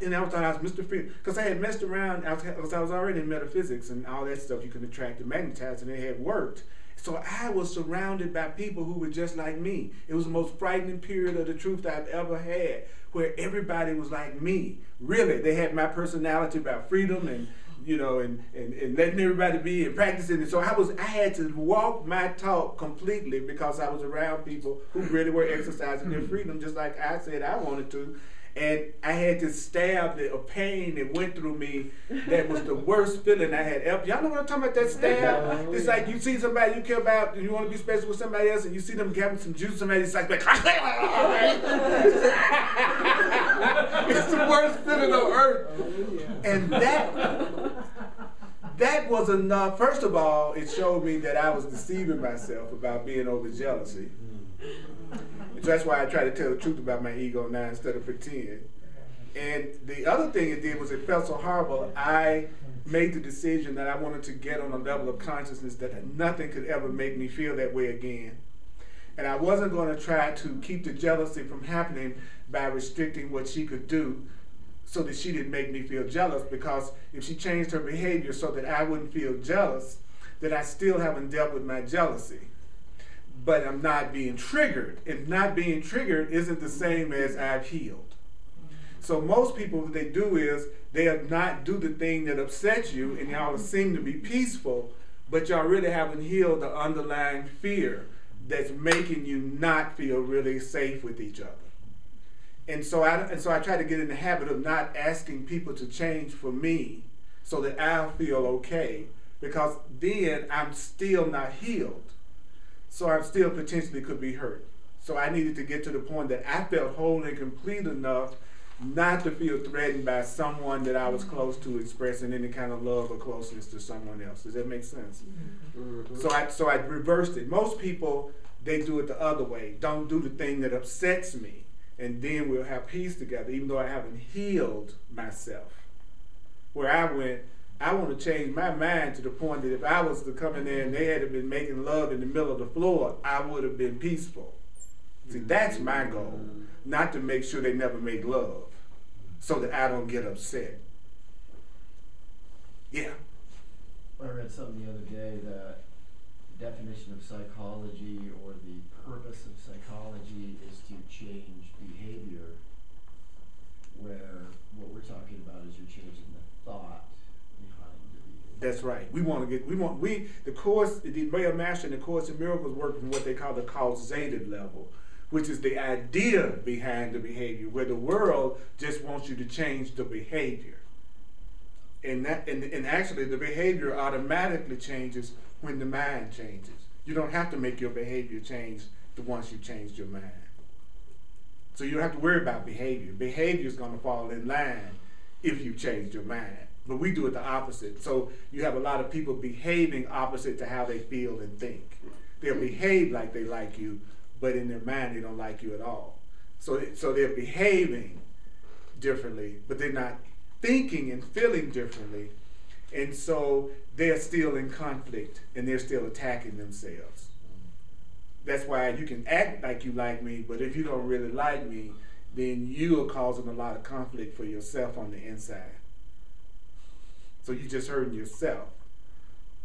And I thought I was Mr. Freedom, because I had messed around, I was already in metaphysics and all that stuff you can attract and magnetize, and it had worked. So I was surrounded by people who were just like me. It was the most frightening period of the truth I've ever had, where everybody was like me. Really, they had my personality about freedom and, you know, and letting everybody be and practicing. And so I had to walk my talk completely because I was around people who really were exercising their freedom just like I said I wanted to. And I had this stab of pain that went through me that was the worst feeling I had ever. Y'all know what I'm talking about, that stab? It's like you see somebody you care about and you want to be special with somebody else and you see them having some juice, somebody's like, it's the worst feeling on earth. And that was enough. First of all, it showed me that I was deceiving myself about being over jealousy. So that's why I try to tell the truth about my ego now instead of pretend. And the other thing it did was it felt so horrible. I made the decision that I wanted to get on a level of consciousness that nothing could ever make me feel that way again. And I wasn't going to try to keep the jealousy from happening by restricting what she could do so that she didn't make me feel jealous, because if she changed her behavior so that I wouldn't feel jealous, then I still haven't dealt with my jealousy. But I'm not being triggered. And not being triggered isn't the same as I've healed. So most people, what they do is they'll not do the thing that upsets you, and y'all seem to be peaceful, but y'all really haven't healed the underlying fear that's making you not feel really safe with each other. And so I try to get in the habit of not asking people to change for me so that I'll feel okay, because then I'm still not healed. So I still potentially could be hurt. So I needed to get to the point that I felt whole and complete enough not to feel threatened by someone that I was close to expressing any kind of love or closeness to someone else. Does that make sense? Mm-hmm. So I reversed it. Most people, they do it the other way. Don't do the thing that upsets me, and then we'll have peace together, even though I haven't healed myself. Where I went, I want to change my mind to the point that if I was to come in there and they had been making love in the middle of the floor, I would have been peaceful. See, that's my goal, not to make sure they never make love so that I don't get upset. Yeah. I read something the other day that the definition of psychology, or the purpose of psychology, is to change behavior, where what we're talking about is you're changing the thought. That's right. The Course, the way of mastering the Course in Miracles work from what they call the causative level, which is the idea behind the behavior, where the world just wants you to change the behavior. And actually the behavior automatically changes when the mind changes. You don't have to make your behavior change once you've changed your mind. So you don't have to worry about behavior. Behavior is going to fall in line if you changed your mind. But we do it the opposite. So you have a lot of people behaving opposite to how they feel and think. They'll behave like they like you, but in their mind they don't like you at all. So they're behaving differently, but they're not thinking and feeling differently. And so they're still in conflict and they're still attacking themselves. That's why you can act like you like me, but if you don't really like me, then you are causing a lot of conflict for yourself on the inside. So you just hurting yourself.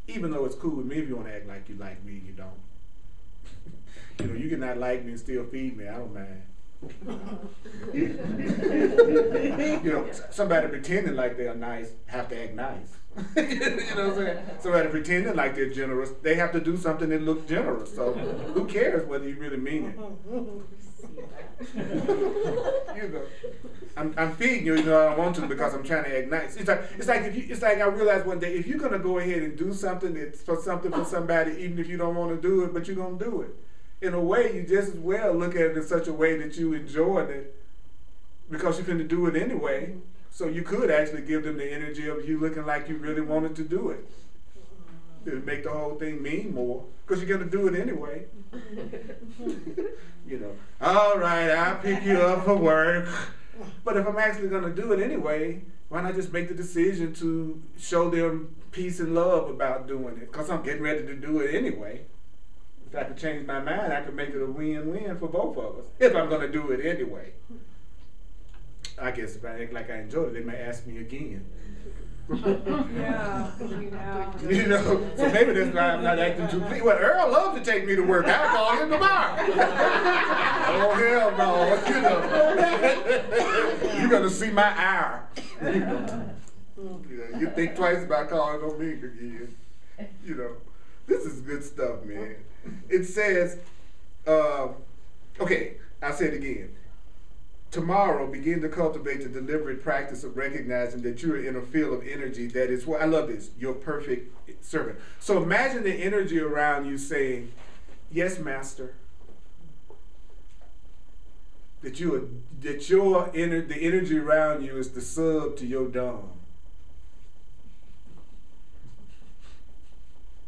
Even though it's cool with me if you want to act like you like me and you don't. You know, you can not like me and still feed me. I don't mind. You know, somebody pretending like they're nice have to act nice. You know what I'm saying? Somebody pretending like they're generous, they have to do something that looks generous. So who cares whether you really mean it? You know, I'm feeding you, you know, I don't want to because I'm trying to act nice. It's like I realized one day, if you're gonna go ahead and do something that's for somebody, even if you don't want to do it, but you're gonna do it. In a way, you just as well look at it in such a way that you enjoyed it because you're finna do it anyway. So you could actually give them the energy of you looking like you really wanted to do it. It would make the whole thing mean more because you're gonna do it anyway. You know, all right, I'll pick you up for work. But if I'm actually gonna do it anyway, why not just make the decision to show them peace and love about doing it? Because I'm getting ready to do it anyway. If I could change my mind, I could make it a win-win for both of us. If I'm going to do it anyway. I guess if I act like I enjoyed it, they may ask me again. Yeah. You know, so maybe that's why I'm not acting too pleased. Well, Earl loves to take me to work. I'll call him tomorrow. Oh, hell no. You know, you're going to see my ire. You know, you think twice about calling on me again. You know, this is good stuff, man. It says, okay, I'll say it again. Tomorrow, begin to cultivate the deliberate practice of recognizing that you're in a field of energy that is, well, I love this, your perfect servant. So imagine the energy around you saying, yes, master. The energy around you is the sub to your dom.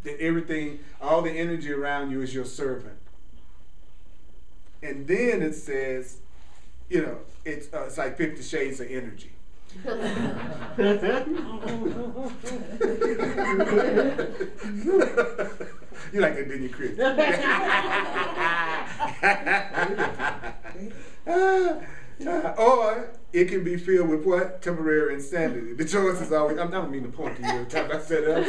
That everything, all the energy around you is your servant. And then it says, you know, it's like 50 shades of energy. You like that, didn't you, Chris? Or it can be filled with what? Temporary insanity. The choice is always, I don't mean to point to you every time I said that.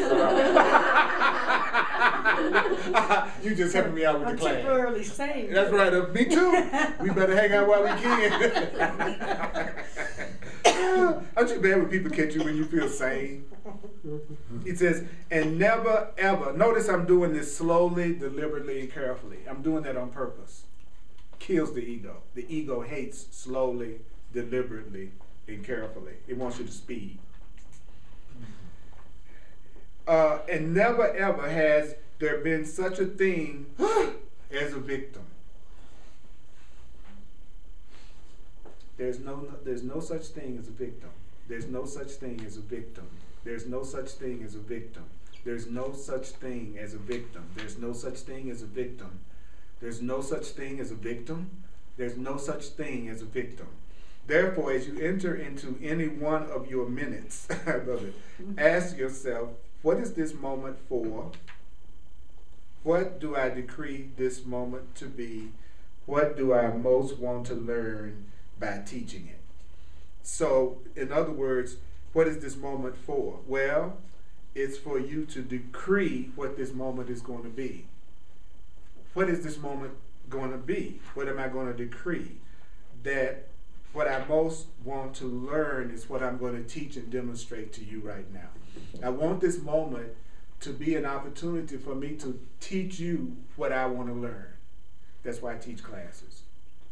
You just helping me out with the class. Temporarily sane. That's right, me too. We better hang out while we can. Aren't you bad when people catch you when you feel sane? He says, and never ever, notice I'm doing this slowly, deliberately, and carefully. I'm doing that on purpose. Kills the ego. The ego hates slowly, deliberately, and carefully. It wants you to speed. And never ever has there been such a thing as a victim. There's no such thing as a victim. There's no such thing as a victim. There's no such thing as a victim. There's no such thing as a victim. There's no such thing as a victim. There's no such thing as a victim. There's no such thing as a victim. Therefore, as you enter into any one of your minutes, I love it, ask yourself, what is this moment for? What do I decree this moment to be? What do I most want to learn by teaching it? So, in other words, what is this moment for? Well, it's for you to decree what this moment is going to be. What is this moment going to be? What am I going to decree? That what I most want to learn is what I'm going to teach and demonstrate to you right now. I want this moment to be an opportunity for me to teach you what I want to learn. That's why I teach classes,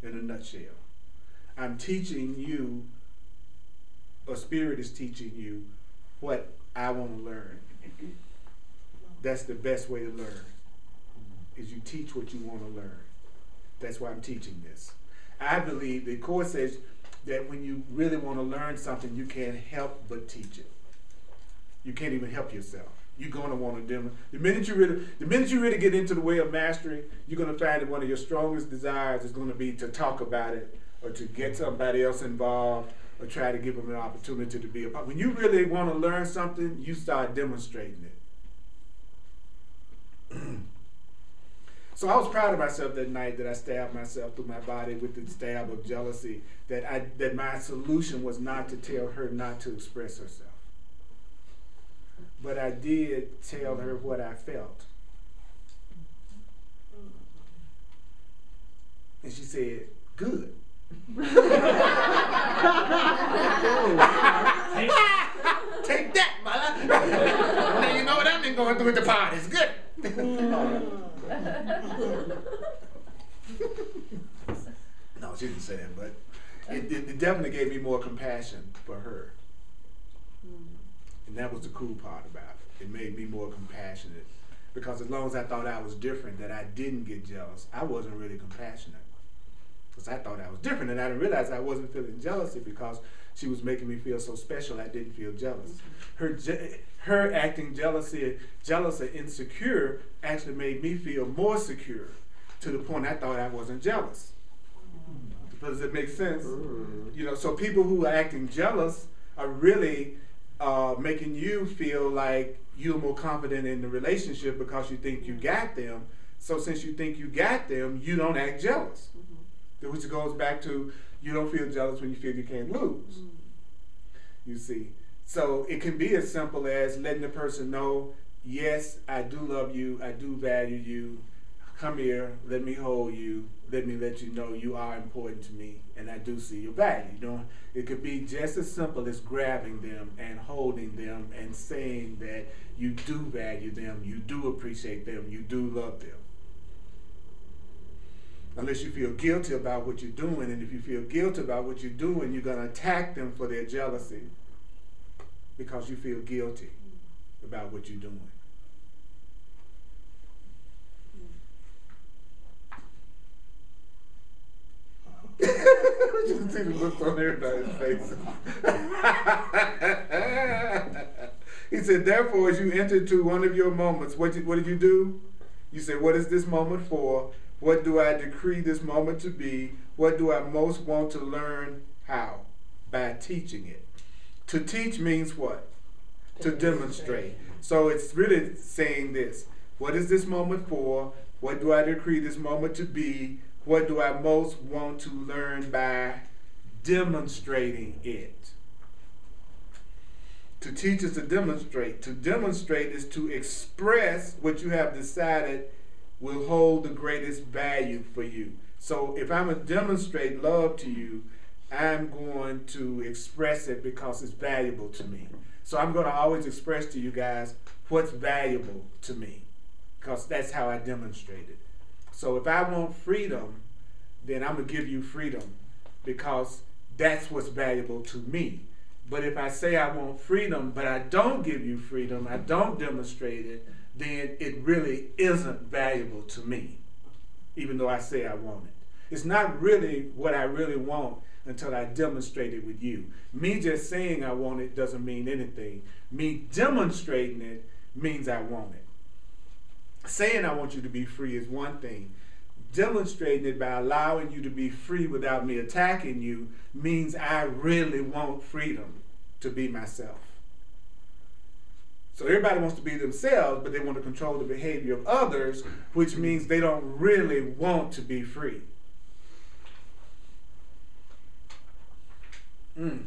in a nutshell. I'm teaching you, or Spirit is teaching you what I want to learn. That's the best way to learn, is you teach what you want to learn. That's why I'm teaching this. I believe the Course says that when you really want to learn something, you can't help but teach it. You can't even help yourself. You're going to want to demonstrate. The minute you really get into the way of mastery, you're going to find that one of your strongest desires is going to be to talk about it, or to get somebody else involved, or try to give them an opportunity to be a part. When you really want to learn something, you start demonstrating it. So I was proud of myself that night that I stabbed myself through my body with the stab of jealousy, that my solution was not to tell her not to express herself. But I did tell her what I felt. And she said, good. Take that, mother. Now you know what I've been going through at the party. It's good. No, she didn't say that, but it definitely gave me more compassion for her. And that was the cool part about it. It made me more compassionate. Because as long as I thought I was different, that I didn't get jealous, I wasn't really compassionate. Because I thought I was different, and I didn't realize I wasn't feeling jealousy because she was making me feel so special I didn't feel jealous. Her acting jealous and insecure actually made me feel more secure to the point I thought I wasn't jealous. Does it make sense? You know, so people who are acting jealous are really making you feel like you're more confident in the relationship because you think you got them. So since you think you got them, you don't act jealous. Which goes back to you don't feel jealous when you feel you can't lose. You see. So it can be as simple as letting the person know, yes, I do love you, I do value you. Come here, let me hold you, let me let you know you are important to me and I do see your value. You know, it could be just as simple as grabbing them and holding them and saying that you do value them, you do appreciate them, you do love them. Unless you feel guilty about what you're doing, and if you feel guilty about what you're doing, you're going to attack them for their jealousy because you feel guilty about what you're doing. You can see the looks on everybody's face. He said, therefore, as you enter into one of your moments, what did you do? You said, what is this moment for? What do I decree this moment to be? What do I most want to learn? How? By teaching it. To teach means what? To demonstrate. So it's really saying this. What is this moment for? What do I decree this moment to be? What do I most want to learn by demonstrating it? To teach is to demonstrate. To demonstrate is to express what you have decided will hold the greatest value for you. So if I'm going to demonstrate love to you, I'm going to express it because it's valuable to me. So I'm going to always express to you guys what's valuable to me because that's how I demonstrate it. So if I want freedom, then I'm going to give you freedom because that's what's valuable to me. But if I say I want freedom, but I don't give you freedom, I don't demonstrate it, then it really isn't valuable to me, even though I say I want it. It's not really what I really want until I demonstrate it with you. Me just saying I want it doesn't mean anything. Me demonstrating it means I want it. Saying I want you to be free is one thing. Demonstrating it by allowing you to be free without me attacking you means I really want freedom to be myself. So everybody wants to be themselves, but they want to control the behavior of others, which means they don't really want to be free. The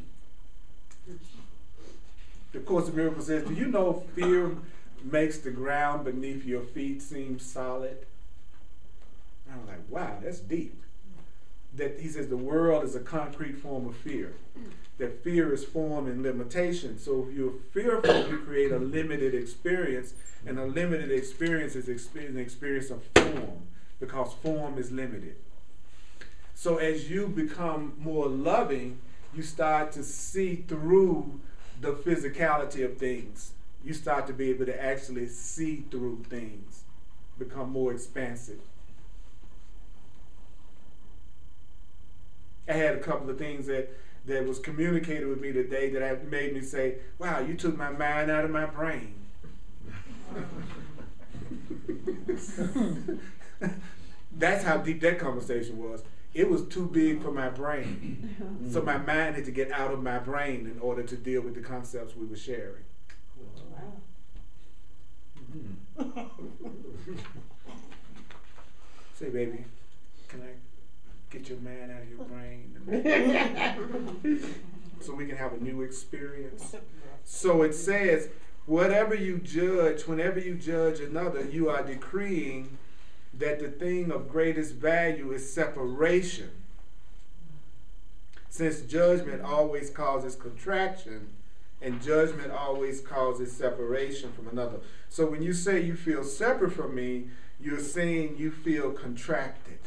Course in Miracles says, do you know fear makes the ground beneath your feet seem solid? And I was like, wow, that's deep. That he says the world is a concrete form of fear. That fear is form and limitation. So if you're fearful, you create a limited experience, and a limited experience is an experience of form, because form is limited. So as you become more loving, you start to see through the physicality of things. You start to be able to actually see through things, become more expansive. I had a couple of things that was communicated with me today that made me say, wow, you took my mind out of my brain. That's how deep that conversation was. It was too big for my brain. So my mind had to get out of my brain in order to deal with the concepts we were sharing. Say, baby, can I get your man out of your brain? So we can have a new experience. So it says, whatever you judge, whenever you judge another, you are decreeing that the thing of greatest value is separation. Since judgment always causes contraction, and judgment always causes separation from another. So when you say you feel separate from me, you're saying you feel contracted.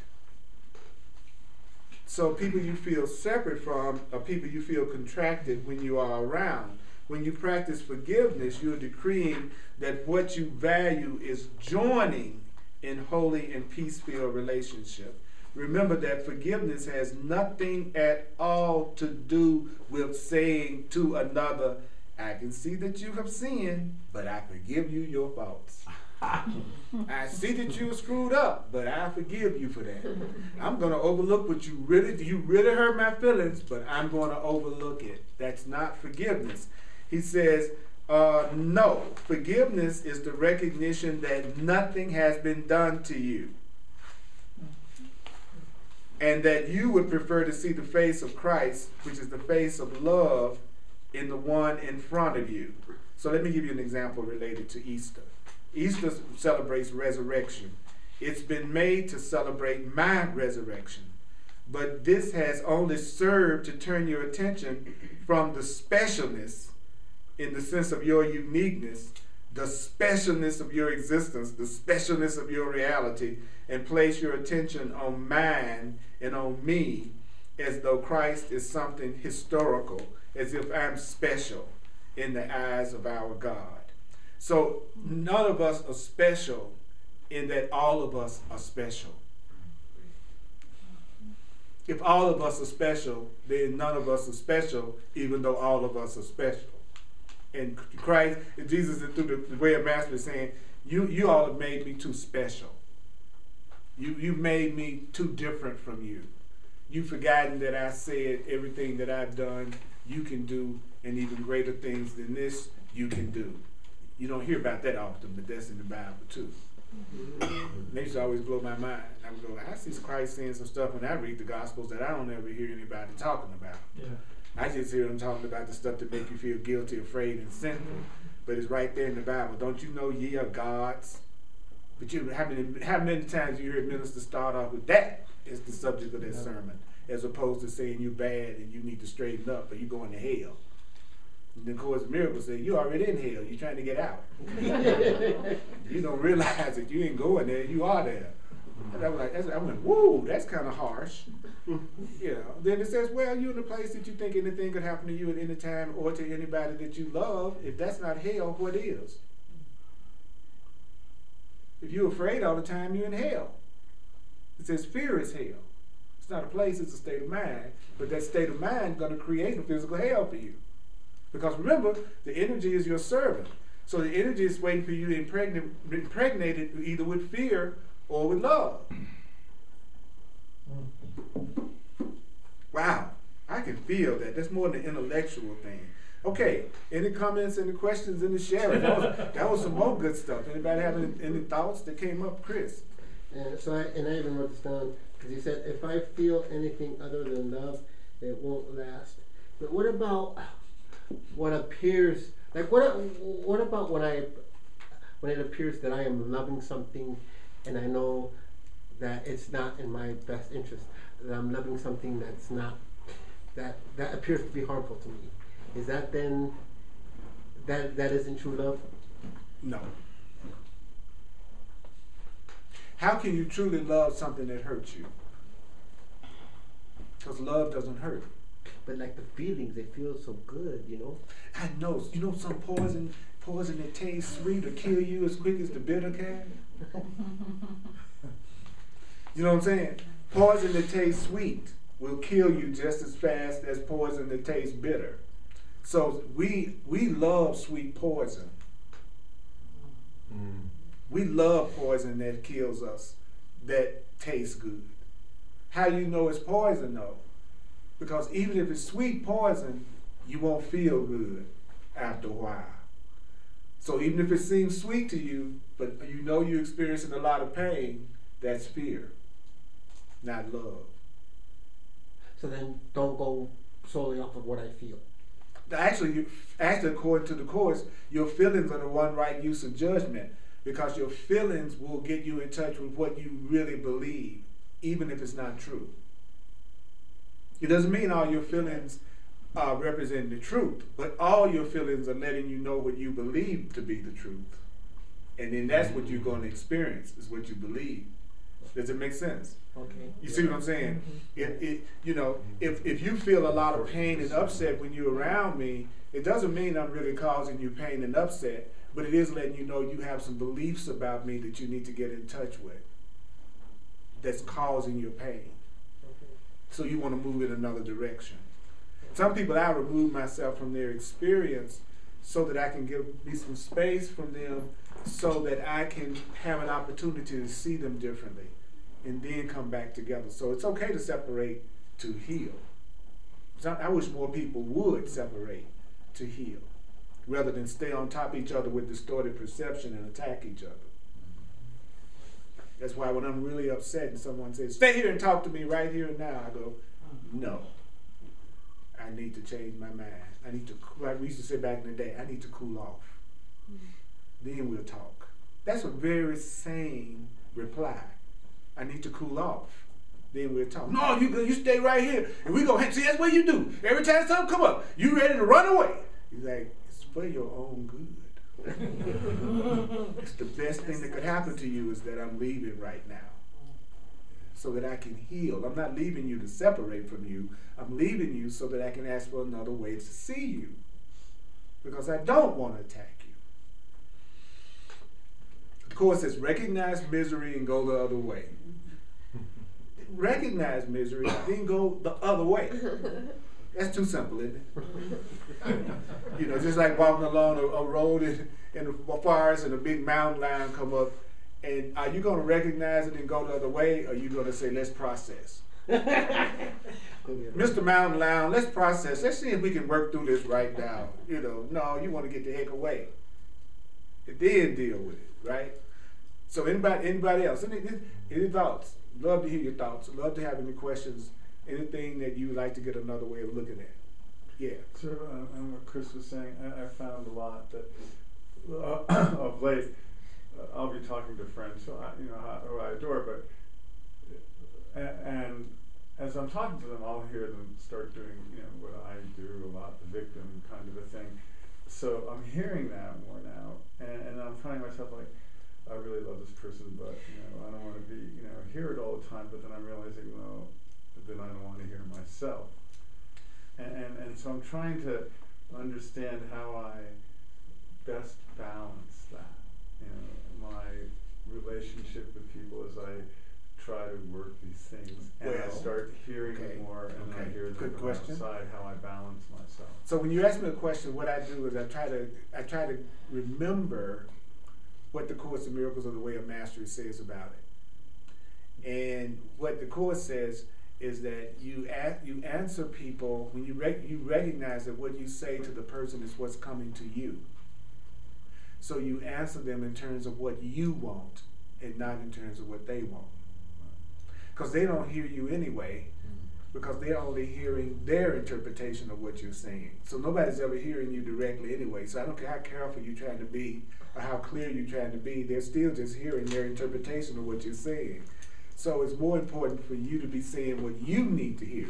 So people you feel separate from are people you feel contracted when you are around. When you practice forgiveness, you're decreeing that what you value is joining in holy and peace-filled relationship. Remember that forgiveness has nothing at all to do with saying to another, I can see that you have sinned, but I forgive you your faults. I see that you were screwed up, but I forgive you for that. I'm going to overlook what you really hurt my feelings, but I'm going to overlook it. That's not forgiveness. He says, no, forgiveness is the recognition that nothing has been done to you, and that you would prefer to see the face of Christ, which is the face of love, in the one in front of you. So let me give you an example related to Easter. Easter celebrates resurrection. It's been made to celebrate my resurrection. But this has only served to turn your attention from the specialness, in the sense of your uniqueness, the specialness of your existence, the specialness of your reality, and place your attention on mine and on me, as though Christ is something historical, as if I'm special in the eyes of our God. So none of us are special in that all of us are special. If all of us are special, then none of us are special, even though all of us are special. And Christ, Jesus, through the way of Master, is saying, you all have made me too special. You made me too different from you. You've forgotten that I said everything that I've done, you can do, and even greater things than this, you can do. You don't hear about that often, but that's in the Bible too. They used to always blow my mind. I would go, I see Christ saying some stuff when I read the Gospels that I don't ever hear anybody talking about. Yeah. I just hear them talking about the stuff that make you feel guilty, afraid, and sinful. But it's right there in the Bible. Don't you know ye are gods? But how many times you hear ministers start off with that as the subject of their sermon, as opposed to saying you're bad and you need to straighten up or you're going to hell. And then, of course, miracles say, you're already in hell. You're trying to get out. You don't realize that you ain't going there. You are there. And I was like, I went, whoa, that's kind of harsh. You know. Then it says, well, you're in a place that you think anything could happen to you at any time or to anybody that you love. If that's not hell, what is? If you're afraid all the time, you're in hell. It says fear is hell. It's not a place, it's a state of mind. But that state of mind is going to create a physical hell for you. Because remember, the energy is your servant. So the energy is waiting for you to impregnate it either with fear or with love. Wow, I can feel that. That's more than an intellectual thing. Okay, any comments, any questions in the sharing? That was some more good stuff. Anybody have any thoughts that came up? Chris? And so I even wrote this down, because he said, if I feel anything other than love, it won't last. But what about what appears, like what about when it appears that I am loving something and I know that it's not in my best interest, that I'm loving something that's not, that appears to be harmful to me? Is that then, that isn't true love? No. How can you truly love something that hurts you? Because love doesn't hurt. But like the feelings, they feel so good, you know? I know. You know some poison that tastes sweet will kill you as quick as the bitter can? You know what I'm saying? Poison that tastes sweet will kill you just as fast as poison that tastes bitter. So we love sweet poison. We love poison that kills us, that tastes good. How you know it's poison though? Because even if it's sweet poison, you won't feel good after a while. So even if it seems sweet to you, but you know you're experiencing a lot of pain, that's fear. not love. So then don't go solely off of what I feel. Actually, according to the Course, your feelings are the one right use of judgment, because your feelings will get you in touch with what you really believe, even if it's not true. It doesn't mean all your feelings are representing the truth, but all your feelings are letting you know what you believe to be the truth. And then that's what you're going to experience, is what you believe. Does it make sense? Okay. You see what I'm saying? If you feel a lot of pain and upset when you're around me, it doesn't mean I'm really causing you pain and upset, but it is letting you know you have some beliefs about me that you need to get in touch with that's causing your pain. So you want to move in another direction. Some people, I remove myself from their experience so that I can give me some space from them, so that I can have an opportunity to see them differently and then come back together. So it's okay to separate to heal. So I wish more people would separate to heal, rather than stay on top of each other with distorted perception and attack each other. That's why when I'm really upset and someone says, stay here and talk to me right here and now, I go, no. I need to change my mind. I need to, like we used to say back in the day, I need to cool off. Then we'll talk. That's a very sane reply. I need to cool off. Then we'll talk. No, you stay right here. And we go, hey, see, that's what you do. Every time something come up, you ready to run away. He's like, it's for your own good. It's the best thing that could happen to you is that I'm leaving right now, so that I can heal. I'm not leaving you to separate from you. I'm leaving you so that I can ask for another way to see you, because I don't want to attack you. The Course says, recognize misery and go the other way. Recognize misery, then go the other way. That's too simple, isn't it? Just like walking along a road in the forest and a big mountain lion come up, and are you going to recognize it and go the other way, or are you going to say, let's process? Mr. Mountain Lion, let's process. Let's see if we can work through this right now. No, you want to get the heck away. And then deal with it, right? So anybody else? Any thoughts? Love to hear your thoughts. Love to have any questions. Anything that you would like to get another way of looking at. Yeah. So, and what Chris was saying, I found a lot that of late, I'll be talking to friends who I adore, but and as I'm talking to them, I'll hear them start doing what I do a lot, the victim kind of a thing. So I'm hearing that more now, and I'm finding myself like, I really love this person, but I don't want to be hear it all the time. But then I'm realizing, then I don't want to hear myself, and so I'm trying to understand how I best balance that, my relationship with people as I try to work these things, and I start hearing more, and I hear them from outside, how I balance myself. So when you ask me a question, what I do is I try to remember what the Course in Miracles of the Way of Mastery says about it. And what the Course says is that you answer people when you recognize that what you say to the person is what's coming to you. So you answer them in terms of what you want and not in terms of what they want. Because they don't hear you anyway, because they're only hearing their interpretation of what you're saying. So nobody's ever hearing you directly anyway. So I don't care how careful you're trying to be or how clear you're trying to be, they're still just hearing their interpretation of what you're saying. So it's more important for you to be saying what you need to hear.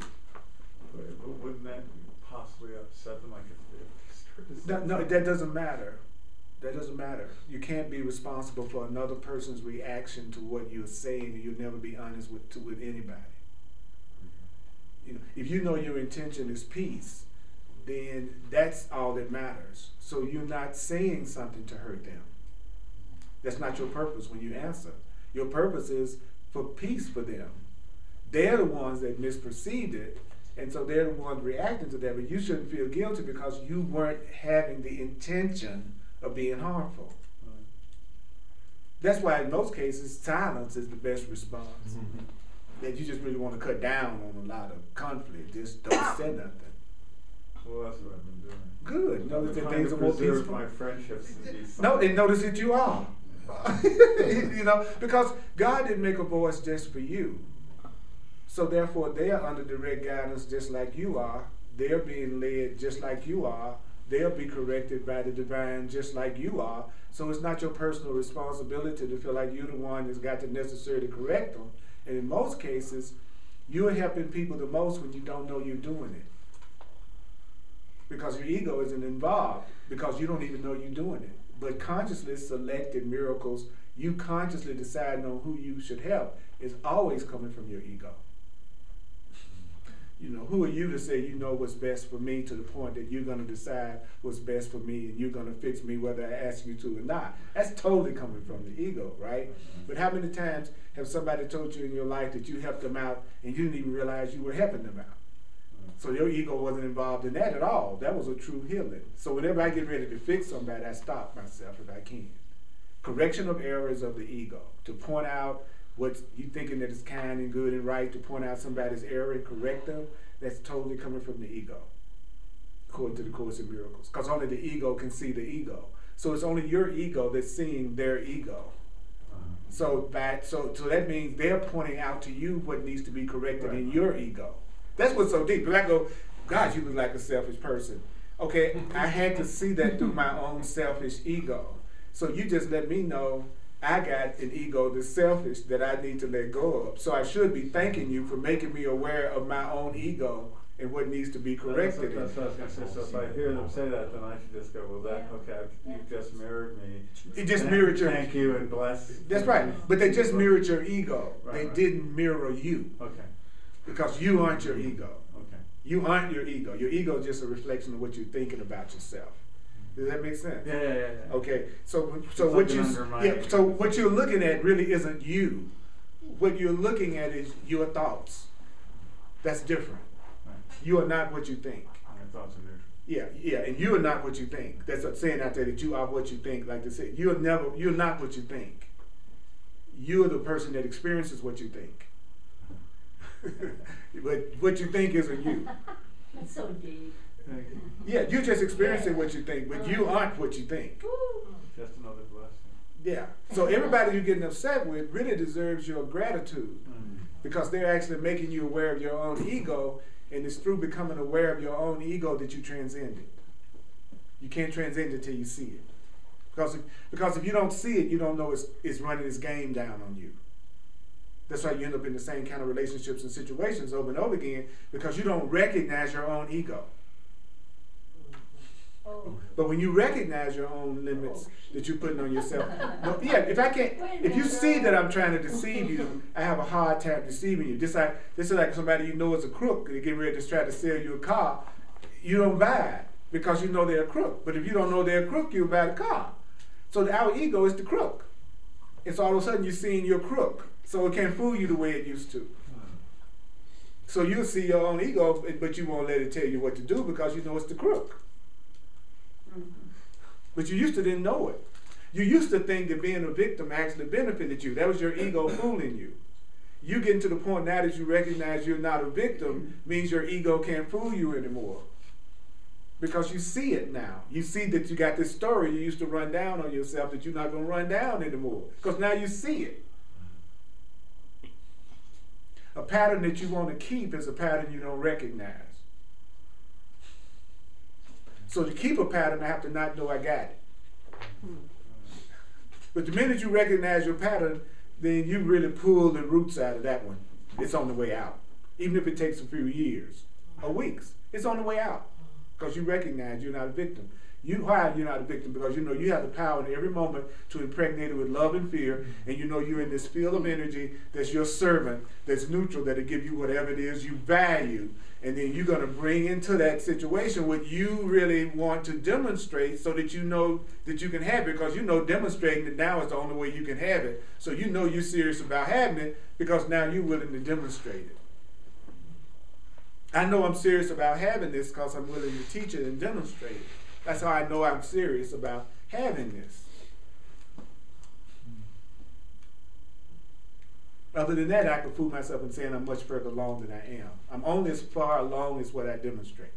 But wouldn't that possibly upset them? Like if No, that doesn't matter. That doesn't matter. You can't be responsible for another person's reaction to what you're saying, and you'll never be honest with anybody. If you know your intention is peace, then that's all that matters. So you're not saying something to hurt them. That's not your purpose when you answer. Your purpose is for peace for them. They're the ones that misperceived it, and so they're the ones reacting to that, but you shouldn't feel guilty because you weren't having the intention of being harmful. That's why in most cases, silence is the best response. That you just really want to cut down on a lot of conflict. Just don't say nothing. Well, that's what I've been doing. Good. Notice that things are more peaceful. My friendships to be no, and notice that you are. Because God didn't make a voice just for you. So therefore, they are under direct guidance just like you are. They're being led just like you are. They'll be corrected by the divine just like you are. So it's not your personal responsibility to feel like you're the one that's got to necessarily correct them. And in most cases, you're helping people the most when you don't know you're doing it. Because your ego isn't involved, because you don't even know you're doing it. But consciously selected miracles, you consciously deciding on who you should help, is always coming from your ego. You know, who are you to say you know what's best for me to the point that you're going to decide what's best for me and you're going to fix me whether I ask you to or not? That's totally coming from the ego, right? But how many times have somebody told you in your life that you helped them out and you didn't even realize you were helping them out? So your ego wasn't involved in that at all. That was a true healing. So whenever I get ready to fix somebody, I stop myself if I can. Correction of errors of the ego, to point out what you thinking that is kind and good and right, to point out somebody's error and correct them, that's totally coming from the ego, according to the Course in Miracles. Because only the ego can see the ego. So it's only your ego that's seeing their ego. So that means they're pointing out to you what needs to be corrected in your ego. That's what's so deep. Because I go, God, you look like a selfish person. Okay, I had to see that through my own selfish ego. So you just let me know I got an ego that's selfish that I need to let go of. So I should be thanking you for making me aware of my own ego and what needs to be corrected. That's what I was going to say. So if I hear them say that, then I should just go, well, you've just mirrored me. It just mirrored your... Thank you and bless. That's right. But they just mirrored your ego. Right, they right. didn't mirror you. Okay. Because you aren't your ego. Okay. You aren't your ego. Your ego is just a reflection of what you're thinking about yourself. Does that make sense? Yeah. Okay, so Like what you're looking at really isn't you. What you're looking at is your thoughts. That's different. Right. You are not what you think. My thoughts are neutral. Yeah, and you are not what you think. That's a saying out there that you are what you think. Like they say, you're not what you think. You're the person that experiences what you think. But what you think isn't you. That's so deep. Thank you. Yeah, you're just experiencing what you think, but you aren't what you think. Just another blessing. Yeah. So everybody you're getting upset with really deserves your gratitude because they're actually making you aware of your own ego, and it's through becoming aware of your own ego that you transcend it. You can't transcend it till you see it. Because if you don't see it, you don't know it's running its game down on you. That's why you end up in the same kind of relationships and situations over and over again, because you don't recognize your own ego. But when you recognize your own limits that you're putting on yourself, if you see that I'm trying to deceive you, I have a hard time deceiving you. This is like somebody you know is a crook, and they get ready to try to sell you a car. You don't buy it because you know they're a crook. But if you don't know they're a crook, you'll buy the car. So our ego is the crook. And so all of a sudden you're seeing your crook. So it can't fool you the way it used to. So you'll see your own ego, but you won't let it tell you what to do because you know it's the crook. But you used to didn't know it. You used to think that being a victim actually benefited you. That was your ego fooling you. You getting to the point now that you recognize you're not a victim means your ego can't fool you anymore. Because you see it now. You see that you got this story you used to run down on yourself that you're not going to run down anymore. Because now you see it. A pattern that you want to keep is a pattern you don't recognize. So to keep a pattern, I have to not know I got it. But the minute you recognize your pattern, then you really pull the roots out of that one. It's on the way out. Even if it takes a few years or weeks, it's on the way out. Because you recognize you're not a victim. Why you're not a victim? Because you know you have the power in every moment to impregnate it with love and fear, and you know you're in this field of energy that's your servant, that's neutral, that'll give you whatever it is you value, and then you're going to bring into that situation what you really want to demonstrate so that you know that you can have it, because you know demonstrating it now is the only way you can have it. So you know you're serious about having it because now you're willing to demonstrate it. I know I'm serious about having this because I'm willing to teach it and demonstrate it. That's how I know I'm serious about having this. Other than that, I can fool myself in saying I'm much further along than I am. I'm only as far along as what I demonstrate.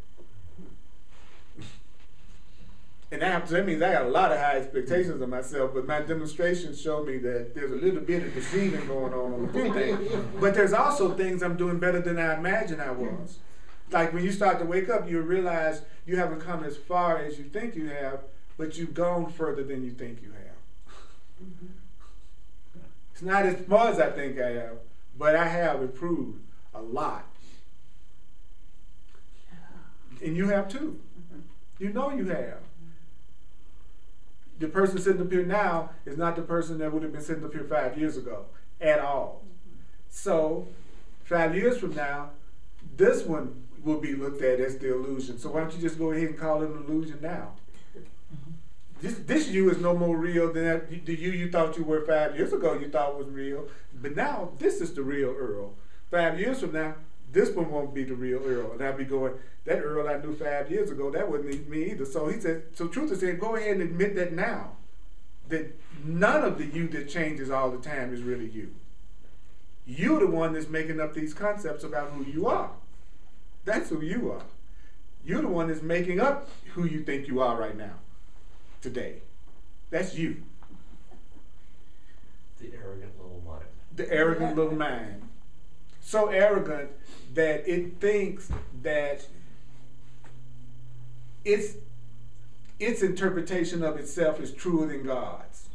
And that means I got a lot of high expectations of myself, but my demonstrations show me that there's a little bit of deceiving going on a few things. But there's also things I'm doing better than I imagined I was. Like when you start to wake up, you realize you haven't come as far as you think you have, but you've gone further than you think you have. It's not as far as I think I have, but I have improved a lot. And you have too. You know you have. The person sitting up here now is not the person that would have been sitting up here 5 years ago at all. So 5 years from now, this one will be looked at as the illusion. So why don't you just go ahead and call it an illusion now? This you is no more real than the you thought you were 5 years ago you thought was real. But now this is the real Earl. 5 years from now, this one won't be the real Earl. And I'll be going, that Earl I knew 5 years ago, that wasn't me either. So he said, so truth is saying, go ahead and admit that now. That none of the you that changes all the time is really you. You're the one that's making up these concepts about who you are. That's who you are. You're the one that's making up who you think you are right now, today. That's you. The arrogant little mind. The arrogant little mind. So arrogant that it thinks that its interpretation of itself is truer than God's.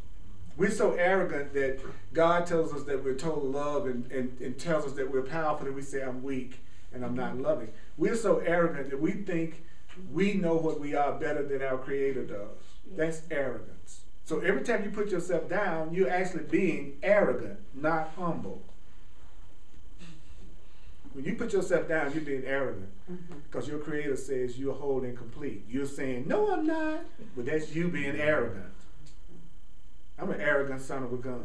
We're so arrogant that God tells us that we're total love and tells us that we're powerful, and we say, I'm weak and I'm not loving. We're so arrogant that we think we know what we are better than our Creator does. That's arrogance. So every time you put yourself down, you're actually being arrogant, not humble. When you put yourself down, you're being arrogant. Because your Creator says you're whole and complete. You're saying, no, I'm not. But that's you being arrogant. I'm an arrogant son of a gun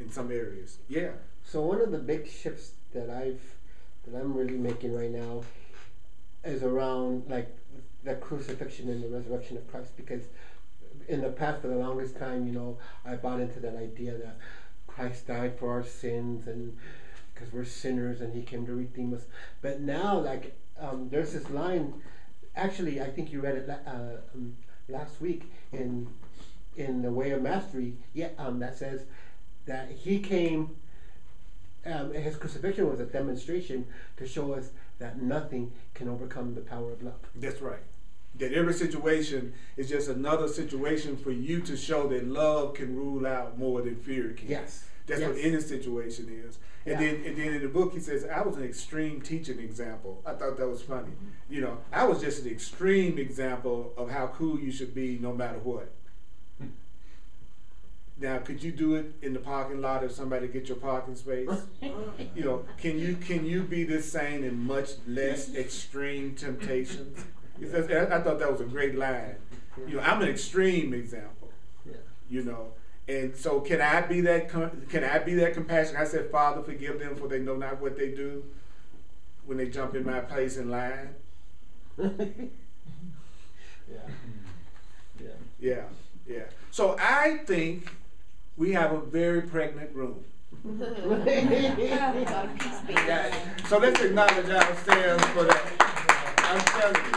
in some areas. Yeah. So one of the big shifts that I'm really making right now is around like the crucifixion and the resurrection of Christ, because in the past for the longest time, I bought into that idea that Christ died for our sins and because we're sinners and he came to redeem us. But now, like, there's this line, actually I think you read it last week in The Way of Mastery, that says that he came, his crucifixion was a demonstration to show us that nothing can overcome the power of love. That's right. That every situation is just another situation for you to show that love can rule out more than fear can. Yes. That's what any situation is. And then in the book he says, I was an extreme teaching example. I thought that was funny. I was just an extreme example of how cool you should be no matter what. Now, could you do it in the parking lot if somebody get your parking space? Can you be this sane in much less extreme temptations? I thought that was a great line. I'm an extreme example. And so can I be that compassionate? I said, Father, forgive them for they know not what they do when they jump in my place in line. Yeah. So I think we have a very pregnant room. So let's acknowledge ourselves for that. I'm telling you.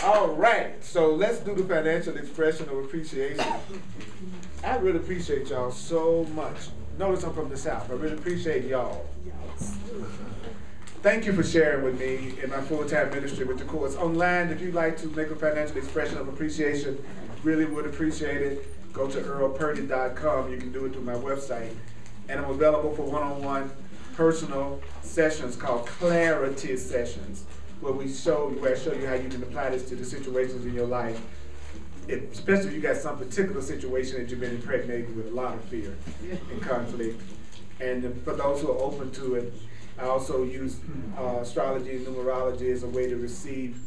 All right, so let's do the financial expression of appreciation. I really appreciate y'all so much. Notice I'm from the South. I really appreciate y'all. Thank you for sharing with me in my full-time ministry with the course. Online, if you'd like to make a financial expression of appreciation, really would appreciate it. Go to earlpurdy.com. You can do it through my website. And I'm available for one-on-one personal sessions called clarity sessions, where I show you how you can apply this to the situations in your life, especially if you got some particular situation that you've been impregnated with a lot of fear and conflict. And for those who are open to it, I also use astrology and numerology as a way to receive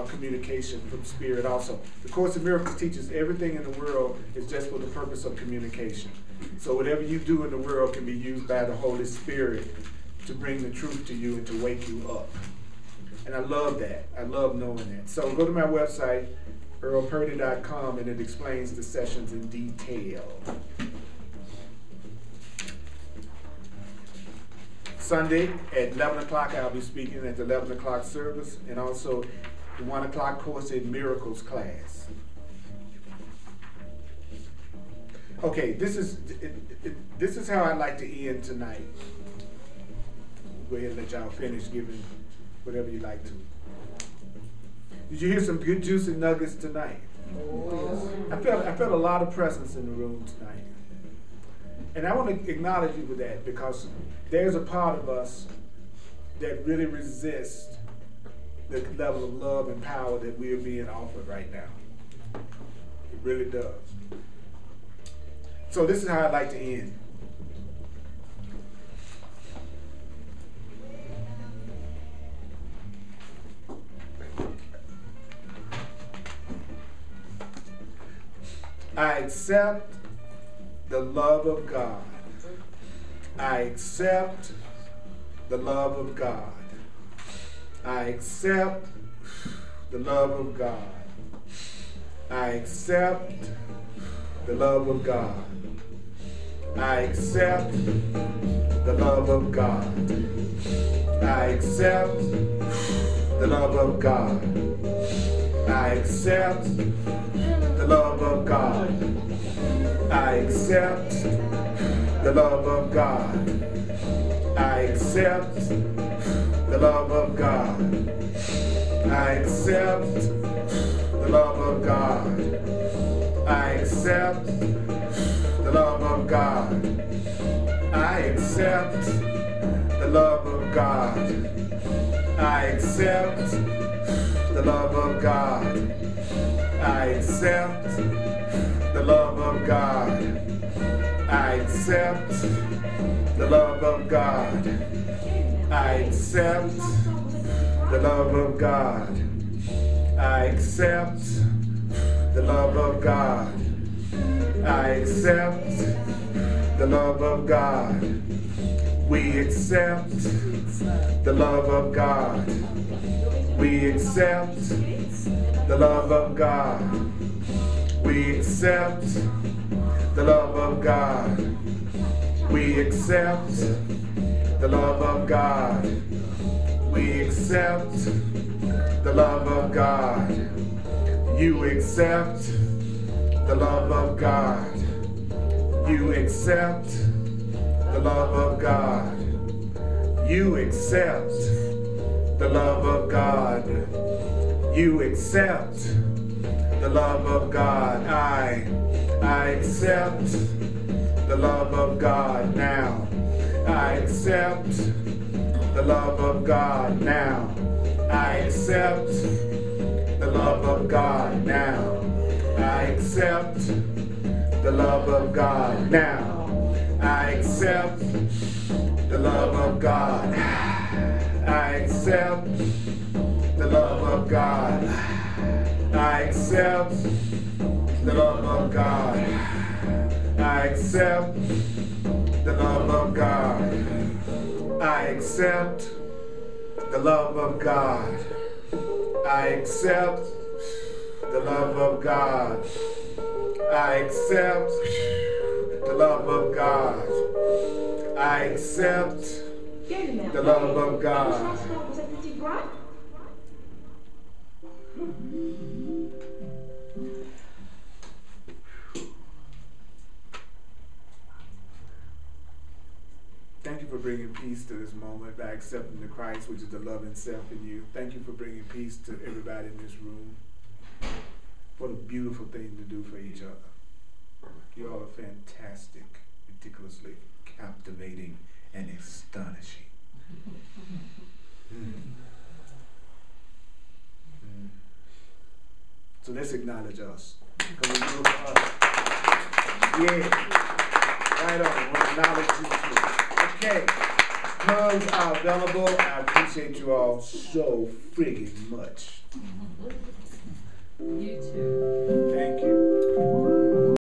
communication from spirit also. The Course in Miracles teaches everything in the world is just for the purpose of communication. So whatever you do in the world can be used by the Holy Spirit to bring the truth to you and to wake you up. And I love that. I love knowing that. So go to my website, earlpurdy.com, and it explains the sessions in detail. Sunday at 11 o'clock, I'll be speaking at the 11 o'clock service, and also the 1 o'clock Course in Miracles class. Okay, this is how I'd like to end tonight. Go ahead and let y'all finish giving whatever you like to. Did you hear some good juicy nuggets tonight? Oh, yes. I felt a lot of presence in the room tonight. And I want to acknowledge you for that, because there's a part of us that really resists the level of love and power that we are being offered right now. It really does. So this is how I'd like to end. I accept the love of God. I accept the love of God. I accept the love of God. I accept the love of God. I accept the love of God. I accept the love of God. I accept the love of God. I accept the love of God. I accept the love of God. I accept the love of God. I accept the love of God. I accept the love of God. I accept the love of God. I accept the love of God. I accept the love of God. I accept the love of God. I accept the love of God. I accept the love of God. We accept the love of God. We accept the love of God. We accept the love of God. We accept the love of God. We accept the love of God. You accept the love of God. You accept the love of God. You accept the love of God. You accept the love of God. I accept the love of God now. I accept the love of God now. I accept the love of God now. I accept the love of God now. I accept the love of God. I accept the love of God. I accept the love of God. I accept the love of God. I accept the love of God. I accept the love of God. I accept the love of God. I accept the love of God. Thank you for bringing peace to this moment by accepting the Christ, which is the love and self in you. Thank you for bringing peace to everybody in this room. What a beautiful thing to do for each other. You all are fantastic, ridiculously captivating, and astonishing. So let's acknowledge us. Come on, you know us. Yeah. Right on. We'll acknowledge you too. Okay. Hugs are available. I appreciate you all so friggin' much.